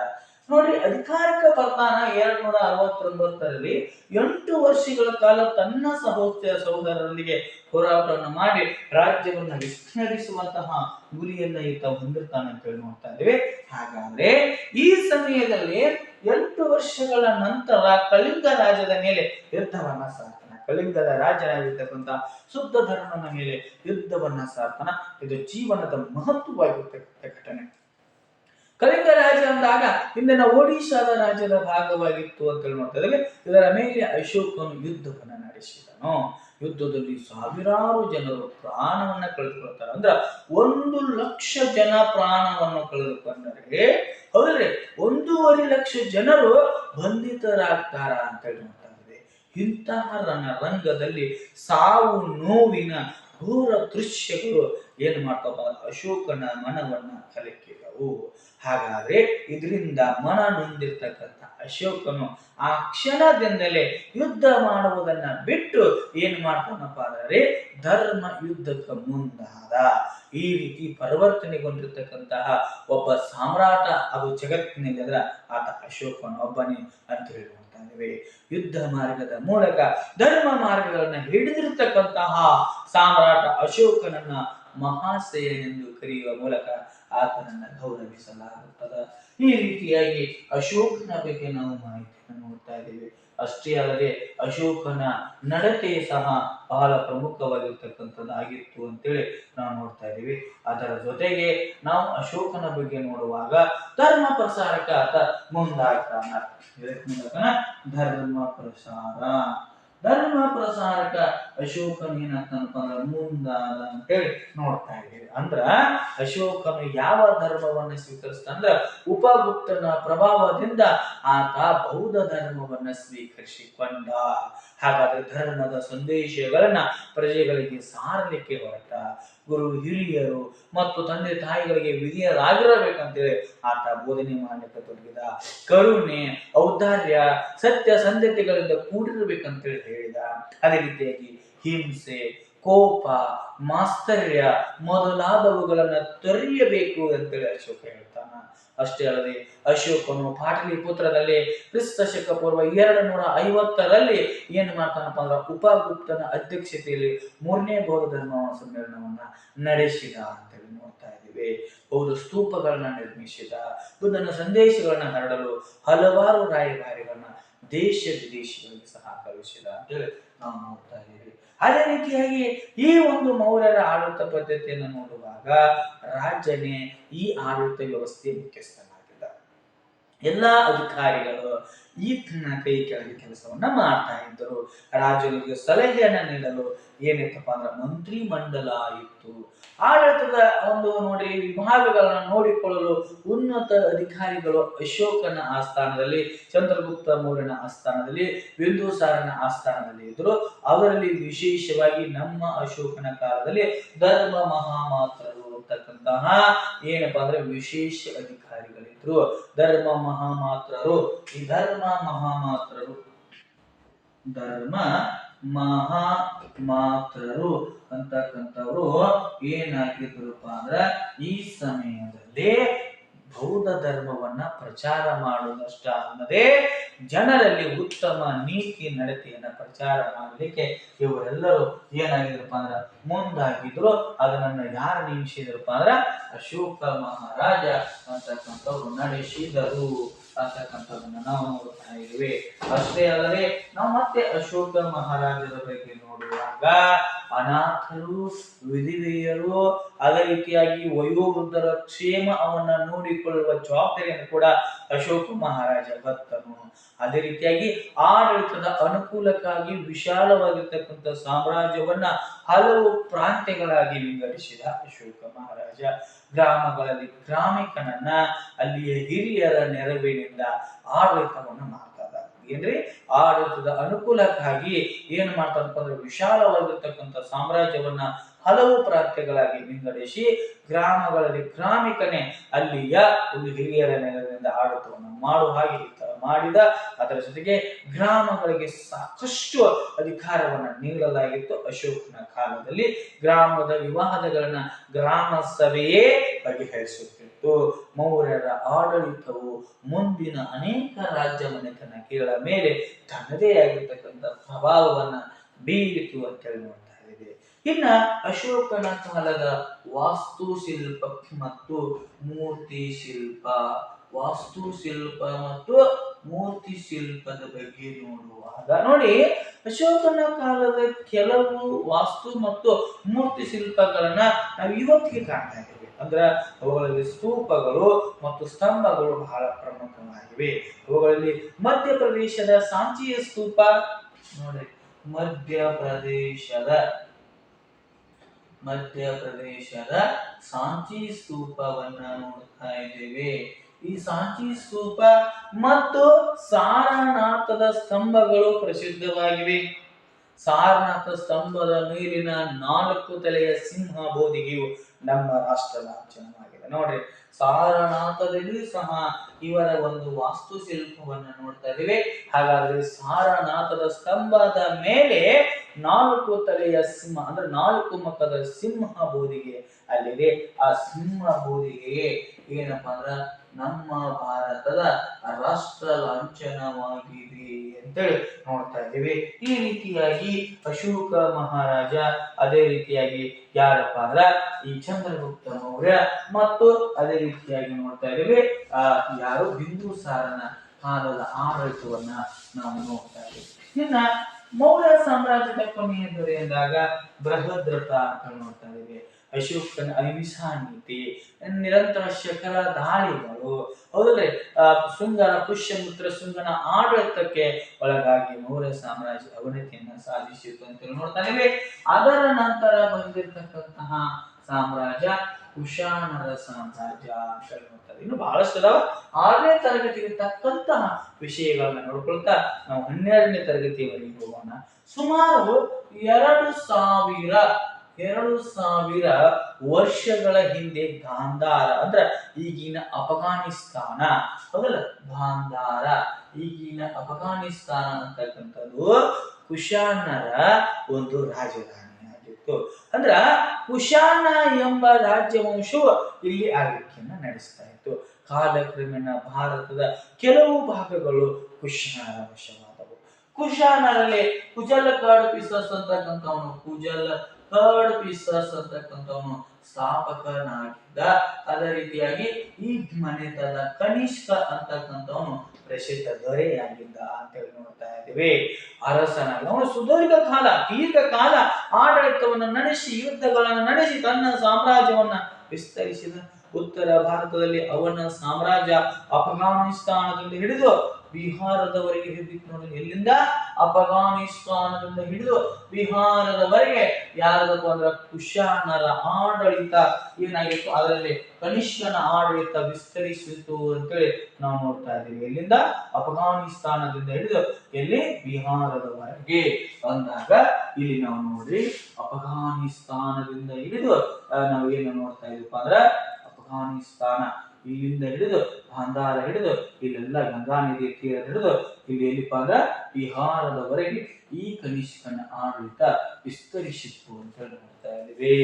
ನೋಡಿ, ಅಧಿಕಾರಿಕ ಬರ್ತಾನ 269ರಲ್ಲಿ 8 ವರ್ಷಗಳ ಕಾಲ ತನ್ನ ಸಹೋದರರೊಂದಿಗೆ ಹೋರಾಟವನ್ನು ಮಾಡಿ ರಾಜ್ಯವನ್ನು ವಿಸ್ತರಿಸುವಂತಹ ಗುರಿಯನ್ನ ಈತ ಹೊಂದಿರ್ತಾನೆ ಅಂತ ಹೇಳಿ ನೋಡ್ತಾ ಇದ್ದೇವೆ. ಹಾಗಾದ್ರೆ ಈ ಸಮಯದಲ್ಲಿ 8 ವರ್ಷಗಳ ನಂತರ ಕಳಿಂಗ ರಾಜ್ಯದ ಮೇಲೆ ಯುದ್ಧವನ್ನ ಸಾರ್ತಾನ. ಕಳಿಂಗದ ರಾಜನಾಗಿರ್ತಕ್ಕಂಥ ಶುದ್ಧ ಧರ್ಮನ ಮೇಲೆ ಯುದ್ಧವನ್ನ ಸಾರ್ತಾನ. ಇದು ಜೀವನದ ಮಹತ್ವವಾಗಿರ್ತಕ್ಕಂಥ ಘಟನೆ. ಕಳಿಂಗ ರಾಜ್ಯ ಅಂದಾಗ ಇಂದಿನ ಒಡಿಶಾದ ರಾಜ್ಯದ ಭಾಗವಾಗಿತ್ತು ಅಂತ ಹೇಳಿ ನೋಡ್ತಾ ಇದ್ದೇವೆ. ಇದರ ಮೇಲೆ ಅಶೋಕನು ಯುದ್ಧವನ್ನ ನಡೆಸಿದನು. ಯುದ್ಧದಲ್ಲಿ ಸಾವಿರಾರು ಜನರು ಪ್ರಾಣವನ್ನ ಕಳೆದುಕೊಳ್ತಾರೆ. ಅಂದ್ರ 1 ಲಕ್ಷ ಜನ ಪ್ರಾಣವನ್ನು ಕಳೆದುಕೊಂಡರೆ ಹೌದ್ರೆ 1.5 ಲಕ್ಷ ಜನರು ಬಂಧಿತರಾಗ್ತಾರ ಅಂತ ಹೇಳಿ ನೋಡ್ತಾ ಇದ್ದೇವೆ. ಇಂತಹ ರಂಗದಲ್ಲಿ ಸಾವು ನೋವಿನ ಘೋರ ದೃಶ್ಯಗಳು ಏನ್ ಮಾಡ್ತಾವ, ಅಶೋಕನ ಮನವನ್ನ ಕಲಕಿದವು. ಹಾಗಾದ್ರೆ ಇದರಿಂದ ಮನ ನೊಂದಿರ್ತಕ್ಕಂಥ ಅಶೋಕನು ಆ ಕ್ಷಣದಿಂದಲೇ ಯುದ್ಧ ಮಾಡುವುದನ್ನ ಬಿಟ್ಟು ಏನ್ ಮಾಡ್ತಾನಪ್ಪ ಅಂದರೆ ಧರ್ಮ ಯುದ್ಧಕ್ಕೆ ಮುಂದಾದ. ಈ ರೀತಿ ಪರಿವರ್ತನೆಗೊಂಡಿರ್ತಕ್ಕಂತಹ ಒಬ್ಬ ಸಾಮ್ರಾಟ ಅದು ಜಗತ್ತಿನಲ್ಲಿ ಅದರ ಆತ ಅಶೋಕನ ಒಬ್ಬನೇ ಅಂತ ಹೇಳಿ ನೋಡ್ತಾ ಇದ್ದೇವೆ. ಯುದ್ಧ ಮಾರ್ಗದ ಮೂಲಕ ಧರ್ಮ ಮಾರ್ಗಗಳನ್ನ ಹಿಡಿದಿರ್ತಕ್ಕಂತಹ ಸಾಮ್ರಾಟ ಅಶೋಕನನ್ನ ಮಹಾಶಯನೆಂದು ಕರೆಯುವ ಮೂಲಕ ಆತನನ್ನ ಗೌರವಿಸಲಾಗುತ್ತದೆ. ಈ ರೀತಿಯಾಗಿ ಅಶೋಕನ ಬಗ್ಗೆ ನಾವು ಮಾಹಿತಿಯನ್ನು ನೋಡ್ತಾ ಇದ್ದೇವೆ. ಅಷ್ಟೇ ಅಲ್ಲದೆ ಅಶೋಕನ ನಡತೆ ಸಹ ಬಹಳ ಪ್ರಮುಖವಾಗಿರ್ತಕ್ಕಂಥದ್ದಾಗಿತ್ತು ಅಂತೇಳಿ ನಾವು ನೋಡ್ತಾ ಇದ್ದೀವಿ. ಅದರ ಜೊತೆಗೆ ನಾವು ಅಶೋಕನ ಬಗ್ಗೆ ನೋಡುವಾಗ ಧರ್ಮ ಪ್ರಸಾರಕ್ಕೆ ಆತ ಮುಂದಾಗ್ತಾನ. ಧರ್ಮ ಪ್ರಸಾರಕ ಅಶೋಕನ ಏನಾಗ್ತಾನಪ್ಪ ಅಂದ್ರೆ ಮುಂದಾದ ಅಂತೇಳಿ ನೋಡ್ತಾ ಇದ್ದೀವಿ. ಅಂದ್ರ ಅಶೋಕನು ಯಾವ ಧರ್ಮವನ್ನ ಸ್ವೀಕರಿಸ್ತಾನ ಅಂದ್ರ ಉಪಗುಪ್ತನ ಪ್ರಭಾವದಿಂದ ಆತ ಬೌದ್ಧ ಧರ್ಮವನ್ನ ಸ್ವೀಕರಿಸಿಕೊಂಡ. ಹಾಗಾದ್ರೆ ಧರ್ಮದ ಸಂದೇಶಗಳನ್ನ ಪ್ರಜೆಗಳಿಗೆ ಸಾರಲಿಕ್ಕೆ ಹೊರಟ ಗುರು ಹಿರಿಯರು ಮತ್ತು ತಂದೆ ತಾಯಿಗಳಿಗೆ ವಿಧಿಯರಾಗಿರಬೇಕಂತೇಳಿ ಆತ ಬೋಧನೆ ಮಾಡಲಿಕ್ಕೆ ತೊಡಗಿದ. ಕರುಣೆ, ಔದಾರ್ಯ, ಸತ್ಯ ಸಂಧತೆಗಳಿಂದ ಕೂಡಿರಬೇಕಂತೇಳಿ ಹೇಳಿದ. ಅದೇ ರೀತಿಯಾಗಿ ಹಿಂಸೆ, ಕೋಪ, ಮಾಸ್ತರ್ಯ ಮೊದಲಾದವುಗಳನ್ನ ತೊರೆಯಬೇಕು ಅಂತೇಳಿ ಅಶೋಕ ಹೇಳ್ತಾನ. ಅಷ್ಟೇ ಅಲ್ಲದೆ ಅಶೋಕನು ಪಾಟಲಿಪುತ್ರದಲ್ಲಿ ಕ್ರಿಸ್ತ ಪೂರ್ವ 250ರಲ್ಲಿ ಏನ್ ಮಾಡ್ತಾನಪ್ಪ ಅಂದ್ರೆ ಉಪಗುಪ್ತನ ಅಧ್ಯಕ್ಷತೆಯಲ್ಲಿ 3ನೇ ಬೌದ್ಧ ಧರ್ಮ ಸಮ್ಮೇಳನವನ್ನ ನಡೆಸಿದ ಅಂತೇಳಿ ನೋಡ್ತಾ ಇದ್ದೀವಿ. ಬೌದ್ಧ ಸ್ತೂಪಗಳನ್ನ ನಿರ್ಮಿಸಿದ. ಬುದ್ಧನ ಸಂದೇಶಗಳನ್ನ ಹರಡಲು ಹಲವಾರು ರಾಯಭಾರಿಗಳನ್ನ ದೇಶ ವಿದೇಶಗಳಿಗೆ ಸಹ ಕಳುಹಿಸಿದ ಅಂತೇಳಿ ನಾವು ನೋಡ್ತಾ ಇದ್ದೀವಿ. ಅದೇ ರೀತಿಯಾಗಿ ಈ ಒಂದು ಮೌರ್ಯರ ಆಡಳಿತ ಪದ್ಧತಿಯನ್ನು ನೋಡುವಾಗ ರಾಜನೇ ಈ ಆಡಳಿತ ವ್ಯವಸ್ಥೆ ಮುಖ್ಯಸ್ಥನಾಗಿದ್ದ. ಎಲ್ಲಾ ಅಧಿಕಾರಿಗಳು ಈತನ ಕೈ ಕೆಳಗೆ ಕೆಲಸವನ್ನ ಮಾಡ್ತಾ ಇದ್ದರು. ರಾಜನಿಗೆ ಸಲಹೆಯನ್ನ ನೀಡಲು ಏನಿತ್ತಪ್ಪ ಅಂದ್ರೆ ಮಂತ್ರಿ ಮಂಡಲ ಇತ್ತು. ಆಡಳಿತದ ಒಂದು ನೋಡಿ ವಿಭಾಗಗಳನ್ನ ನೋಡಿಕೊಳ್ಳಲು ಉನ್ನತ ಅಧಿಕಾರಿಗಳು ಅಶೋಕನ ಆಸ್ಥಾನದಲ್ಲಿ, ಚಂದ್ರಗುಪ್ತ ಮೌರ್ಯನ ಆಸ್ಥಾನದಲ್ಲಿ, ಬಿಂದುಸಾರನ ಆಸ್ಥಾನದಲ್ಲಿ ಇದ್ರು. ಅವರಲ್ಲಿ ವಿಶೇಷವಾಗಿ ನಮ್ಮ ಅಶೋಕನ ಕಾಲದಲ್ಲಿ ಧರ್ಮ ಮಹಾಮಾತ್ರರು ಅಂತಕ್ಕಂತಹ ಏನಪ್ಪಾ ಅಂದ್ರೆ ವಿಶೇಷ ಅಧಿಕಾರಿಗಳಿದ್ರು. ಧರ್ಮ ಮಹಾಮಾತ್ರರು, ಈ ಧರ್ಮ ಮಹಾಮಾತ್ರರು ಅಂತಕ್ಕಂಥವ್ರು ಏನಾಗಿದ್ರಪ್ಪ ಅಂದ್ರ ಈ ಸಮಯದಲ್ಲಿ ಬೌದ್ಧ ಧರ್ಮವನ್ನ ಪ್ರಚಾರ ಮಾಡುವುದಷ್ಟ ಅಲ್ಲದೆ ಜನರಲ್ಲಿ ಉತ್ತಮ ನೀತಿ ನಡತೆಯನ್ನ ಪ್ರಚಾರ ಮಾಡಲಿಕ್ಕೆ ಇವರೆಲ್ಲರೂ ಏನಾಗಿದ್ರಪ್ಪ ಅಂದ್ರ ಮುಂದಾಗಿದ್ರು. ಅದನ್ನ ಯಾರು ನೇಮಿಸಿದ್ರಪ್ಪ ಅಂದ್ರ ಅಶೋಕ ಮಹಾರಾಜ ಅಂತಕ್ಕಂಥವ್ರು ನಡೆಸಿದರು ಅಂತಕ್ಕಂಥದನ್ನ ನಾವು ನೋಡ್ತಾ ಇದ್ದೀವಿ. ಅಷ್ಟೇ ಅಲ್ಲದೆ ನಾವು ಮತ್ತೆ ಅಶೋಕ ಮಹಾರಾಜರ ಬಗ್ಗೆ ನೋಡುವಾಗ ಅನಾಥರು, ವಿಧವೆಯರು, ಅದೇ ರೀತಿಯಾಗಿ ವಯೋವೃದ್ಧರ ಕ್ಷೇಮ ಅವನ್ನ ನೋಡಿಕೊಳ್ಳುವ ಜವಾಬ್ದಾರಿಯನ್ನು ಕೂಡ ಅಶೋಕ ಮಹಾರಾಜ ಹೊತ್ತನು. ಅದೇ ರೀತಿಯಾಗಿ ಆಡಳಿತದ ಅನುಕೂಲಕ್ಕಾಗಿ ವಿಶಾಲವಾಗಿರ್ತಕ್ಕಂಥ ಸಾಮ್ರಾಜ್ಯವನ್ನ ಹಲವು ಪ್ರಾಂತ್ಯಗಳಾಗಿ ವಿಂಗಡಿಸಿದ ಅಶೋಕ ಮಹಾರಾಜ. ಗ್ರಾಮಗಳಲ್ಲಿ ಗ್ರಾಮಿಕನನ್ನ ಅಲ್ಲಿಯ ಹಿರಿಯರ ನೆರವಿನಿಂದ ಆಡಳಿತವನ್ನು ಮಾಡ್ತಾರೆ. ಏನ್ರಿ ಆಡಳಿತದ ಅನುಕೂಲಕ್ಕಾಗಿ ಏನ್ ಮಾಡ್ತಾರಪ್ಪ ಅಂದ್ರೆ ವಿಶಾಲವಾಗಿರ್ತಕ್ಕಂಥ ಸಾಮ್ರಾಜ್ಯವನ್ನ ಹಲವು ಪ್ರಾಂತ್ಯಗಳಾಗಿ ವಿಂಗಡಿಸಿ ಗ್ರಾಮಗಳಲ್ಲಿ ಗ್ರಾಮಿಕನೇ ಅಲ್ಲಿಯ ಒಂದು ಹಿರಿಯರ ನೆರವಿನಿಂದ ಆಡಳಿತವನ್ನು ಮಾಡುವ ಹಾಗೆ ಮಾಡಿದ. ಅದರ ಜೊತೆಗೆ ಗ್ರಾಮಗಳಿಗೆ ಸಾಕಷ್ಟು ಅಧಿಕಾರವನ್ನ ನೀಡಲಾಗಿತ್ತು. ಅಶೋಕನ ಕಾಲದಲ್ಲಿ ಗ್ರಾಮದ ವಿವಾದಗಳನ್ನ ಗ್ರಾಮ ಸಭೆಯೇ ಬಗೆಹರಿಸುತ್ತಿತ್ತು. ಮೌರ್ಯರ ಆಡಳಿತವು ಮುಂದಿನ ಅನೇಕ ರಾಜ್ಯ ಮನೆತನಗಳ ಮೇಲೆ ತನ್ನದೇ ಆಗಿರ್ತಕ್ಕಂಥ ಪ್ರಭಾವವನ್ನ ಬೀರಿತು ಅಂತ ಹೇಳಿ ನೋಡ್ತಾ ಇದ್ದೇವೆ. ಇನ್ನ ಅಶೋಕನ ಕಾಲದ ವಾಸ್ತುಶಿಲ್ಪ ಮತ್ತು ಮೂರ್ತಿ ಶಿಲ್ಪ ಮತ್ತು ಮೂರ್ತಿ ಶಿಲ್ಪದ ಬಗ್ಗೆ ನೋಡುವಾಗ ನೋಡಿ, ಅಶೋಕನ ಕಾಲದ ಕೆಲವು ವಾಸ್ತು ಮತ್ತು ಮೂರ್ತಿ ಶಿಲ್ಪಗಳನ್ನ ನಾವು ಇವತ್ತಿಗೆ ಕಾಣ್ತಾ ಇದ್ದೇವೆ. ಅಂದ್ರೆ ಅವುಗಳಲ್ಲಿ ಸ್ತೂಪಗಳು ಮತ್ತು ಸ್ತಂಭಗಳು ಬಹಳ ಪ್ರಮುಖವಾಗಿವೆ. ಅವುಗಳಲ್ಲಿ ಮಧ್ಯಪ್ರದೇಶದ ಸಾಂಚಿಯ ಸ್ತೂಪ ನೋಡಿ, ಮಧ್ಯಪ್ರದೇಶದ ಸಾಂಚಿ ಸ್ತೂಪವನ್ನ ನೋಡ್ತಾ ಇದ್ದೇವೆ. ಈ ಸಾಂಚಿ ಸ್ತೂಪ ಮತ್ತು ಸಾರನಾಥದ ಸ್ತಂಭಗಳು ಪ್ರಸಿದ್ಧವಾಗಿವೆ. ಸಾರನಾಥ ಸ್ತಂಭದ ಮೇಲಿನ 4 ತಲೆಯ ಸಿಂಹ ಬೋಧಿಗೆಯು ನಮ್ಮ ರಾಷ್ಟ್ರ ಲಾಂಛನವಾಗಿದೆ. ನೋಡ್ರಿ, ಸಾರನಾಥದಲ್ಲಿ ಸಹ ಇವರ ಒಂದು ವಾಸ್ತುಶಿಲ್ಪವನ್ನ ನೋಡ್ತಾ ಇದ್ದೇವೆ. ಹಾಗಾದ್ರೆ ಸಾರನಾಥದ ಸ್ತಂಭದ ಮೇಲೆ 4 ತಲೆಯ ಸಿಂಹ ಅಂದ್ರೆ 4 ಮುಖದ ಸಿಂಹ ಬೋಧಿಗೆ ಅಲ್ಲಿದೆ. ಆ ಸಿಂಹ ಬೋಧಿಗೆ ಏನಪ್ಪಾ ಅಂದ್ರ ನಮ್ಮ ಭಾರತದ ರಾಷ್ಟ್ರ ಲಾಂಛನವಾಗಿದೆ ಅಂತೇಳಿ ನೋಡ್ತಾ ಇದ್ದೀವಿ. ಈ ರೀತಿಯಾಗಿ ಅಶೋಕ ಮಹಾರಾಜ, ಅದೇ ರೀತಿಯಾಗಿ ಯಾರಪ್ಪ ಅಂದ್ರ ಈ ಚಂದ್ರಗುಪ್ತ ಮೌರ್ಯ ಮತ್ತು ಅದೇ ರೀತಿಯಾಗಿ ನೋಡ್ತಾ ಇದ್ದೀವಿ ಯಾರು ಬಿಂದುಸಾರನ ಕಾಲದ ಆಡಳಿತವನ್ನ ನಾವು ನೋಡ್ತಾ ಇದ್ದೀವಿ. ಇನ್ನ ಮೌರ್ಯ ಸಾಮ್ರಾಜ್ಯದ ಕೊನೆಯ ದೊರೆ ಎಂದಾಗ ಬೃಹದ್ರಥ ಅಂತ ನೋಡ್ತಾ ಇದ್ದೀವಿ. ಅಶೋಕನ ಅಹಿಂಸಾ ನೀತಿ, ನಿರಂತರ ಶಕರ ದಾಳಿಗಳು, ಹೌದಲ್ರಿ, ಶೃಂಗನ ಪುಷ್ಯಮಿತ್ರ ಶೃಂಗನ ಆಡಳಿತಕ್ಕೆ ಒಳಗಾಗಿ ಮೌರ್ಯ ಸಾಮ್ರಾಜ್ಯ ಅವನತಿಯನ್ನ ಸಾಧಿಸಿತು ಅಂತ ನೋಡ್ತಾ ಇದ್ದೀವಿ. ಅದರ ನಂತರ ಬಂದಿರತಕ್ಕಂತಹ ಸಾಮ್ರಾಜ್ಯ ಕುಶಾನರ ಸಾಮ್ರಾಜ್ಯ ಅಂತ ನೋಡ್ತಾರೆ. ಇನ್ನು ಬಹಳಷ್ಟು ಅದಾವ. 6ನೇ ತರಗತಿಗೆ ತಕ್ಕಂತಹ ವಿಷಯಗಳನ್ನ ನೋಡ್ಕೊಳ್ತಾ ನಾವು 12ನೇ ತರಗತಿಯವರೆಗೆ ಹೋಗೋಣ. ಸುಮಾರು 2000 ವರ್ಷಗಳ ಹಿಂದೆ ಗಾಂಧಾರ ಅಂದ್ರೆ ಈಗಿನ ಅಫಘಾನಿಸ್ತಾನ, ಹೌದಲ್ಲ, ಗಾಂಧಾರ ಈಗಿನ ಅಫಘಾನಿಸ್ತಾನ ಅಂತಕ್ಕಂಥದ್ದು ಕುಶಾನರ ಒಂದು ರಾಜಧಾನಿ ಆಗಿತ್ತು. ಅಂದ್ರ ಕುಶಾನ ಎಂಬ ರಾಜ್ಯವಂಶವು ಇಲ್ಲಿ ಆಳ್ವಿಕೆಯನ್ನ ನಡೆಸ್ತಾ ಇತ್ತು. ಕಾಲಕ್ರಮೇಣ ಭಾರತದ ಕೆಲವು ಭಾಗಗಳು ಕುಶಾನರ ವಶವಾದವು. ಕುಶಾನರಲ್ಲಿ ಕುಜಲ ಕಾಡ್ಪಿಸಸ್ ಅಂತಕ್ಕಂಥವನು ಸ್ಥಾಪಕನಾಗಿದ್ದ. ಅದೇ ರೀತಿಯಾಗಿ ಈ ಮನೆತದ ಕನಿಷ್ಕ ಅಂತಕ್ಕಂಥವನು ಪ್ರಸಿದ್ಧ ದೊರೆಯಾಗಿದ್ದ ಅಂತ ಹೇಳಿ ನೋಡ್ತಾ ಇದ್ದೀವಿ. ಅರಸನಾಗಿ ಅವನು ದೀರ್ಘಕಾಲ ಆಡಳಿತವನ್ನು ನಡೆಸಿ, ಯುದ್ಧಗಳನ್ನು ನಡೆಸಿ ತನ್ನ ಸಾಮ್ರಾಜ್ಯವನ್ನ ವಿಸ್ತರಿಸಿದ. ಉತ್ತರ ಭಾರತದಲ್ಲಿ ಅವನ ಸಾಮ್ರಾಜ್ಯ ಅಫಘಾನಿಸ್ತಾನದಿಂದ ಹಿಡಿದು ಬಿಹಾರದವರೆಗೆ ಹಿಡಿದಿತ್ತು ನೋಡಿ. ಎಲ್ಲಿಂದ? ಅಫಘಾನಿಸ್ತಾನದಿಂದ ಹಿಡಿದು ಬಿಹಾರದವರೆಗೆ ಯಾರದಪ್ಪ ಅಂದ್ರೆ ಕುಶಾನರ ಆಡಳಿತ ಏನಾಗಿತ್ತು, ಅದರಲ್ಲಿ ಕನಿಷ್ಕನ ಆಡಳಿತ ವಿಸ್ತರಿಸಿತು ಅಂತೇಳಿ ನಾವು ನೋಡ್ತಾ ಇದ್ದೀವಿ. ಎಲ್ಲಿಂದ? ಅಫಘಾನಿಸ್ತಾನದಿಂದ ಹಿಡಿದು ಎಲ್ಲಿ? ಬಿಹಾರದವರೆಗೆ ಅಂದಾಗ ಇಲ್ಲಿ ನಾವು ನೋಡ್ರಿ, ಅಫಘಾನಿಸ್ತಾನದಿಂದ ಹಿಡಿದು ನಾವು ಏನು ನೋಡ್ತಾ ಇದೀವಪ್ಪ ಅಂದ್ರ, ಅಫಘಾನಿಸ್ತಾನ ಇಲ್ಲಿಂದ ಹಿಡಿದು ಗಾಂಧಾರ ಹಿಡಿದು ಇಲ್ಲೆಲ್ಲ ಗಂಗಾ ನದಿ ತೀರ ಹಿಡಿದು ಇಲ್ಲಿ ಎಲ್ಲಿಪ್ಪ ಅಂದ್ರ ಬಿಹಾರದವರೆಗೆ ಈ ಕನಿಷ್ಕನ ಆಡಳಿತ ವಿಸ್ತರಿಸಿತ್ತು ಅಂತ ನೋಡ್ತಾ ಇದ್ದೀವಿ.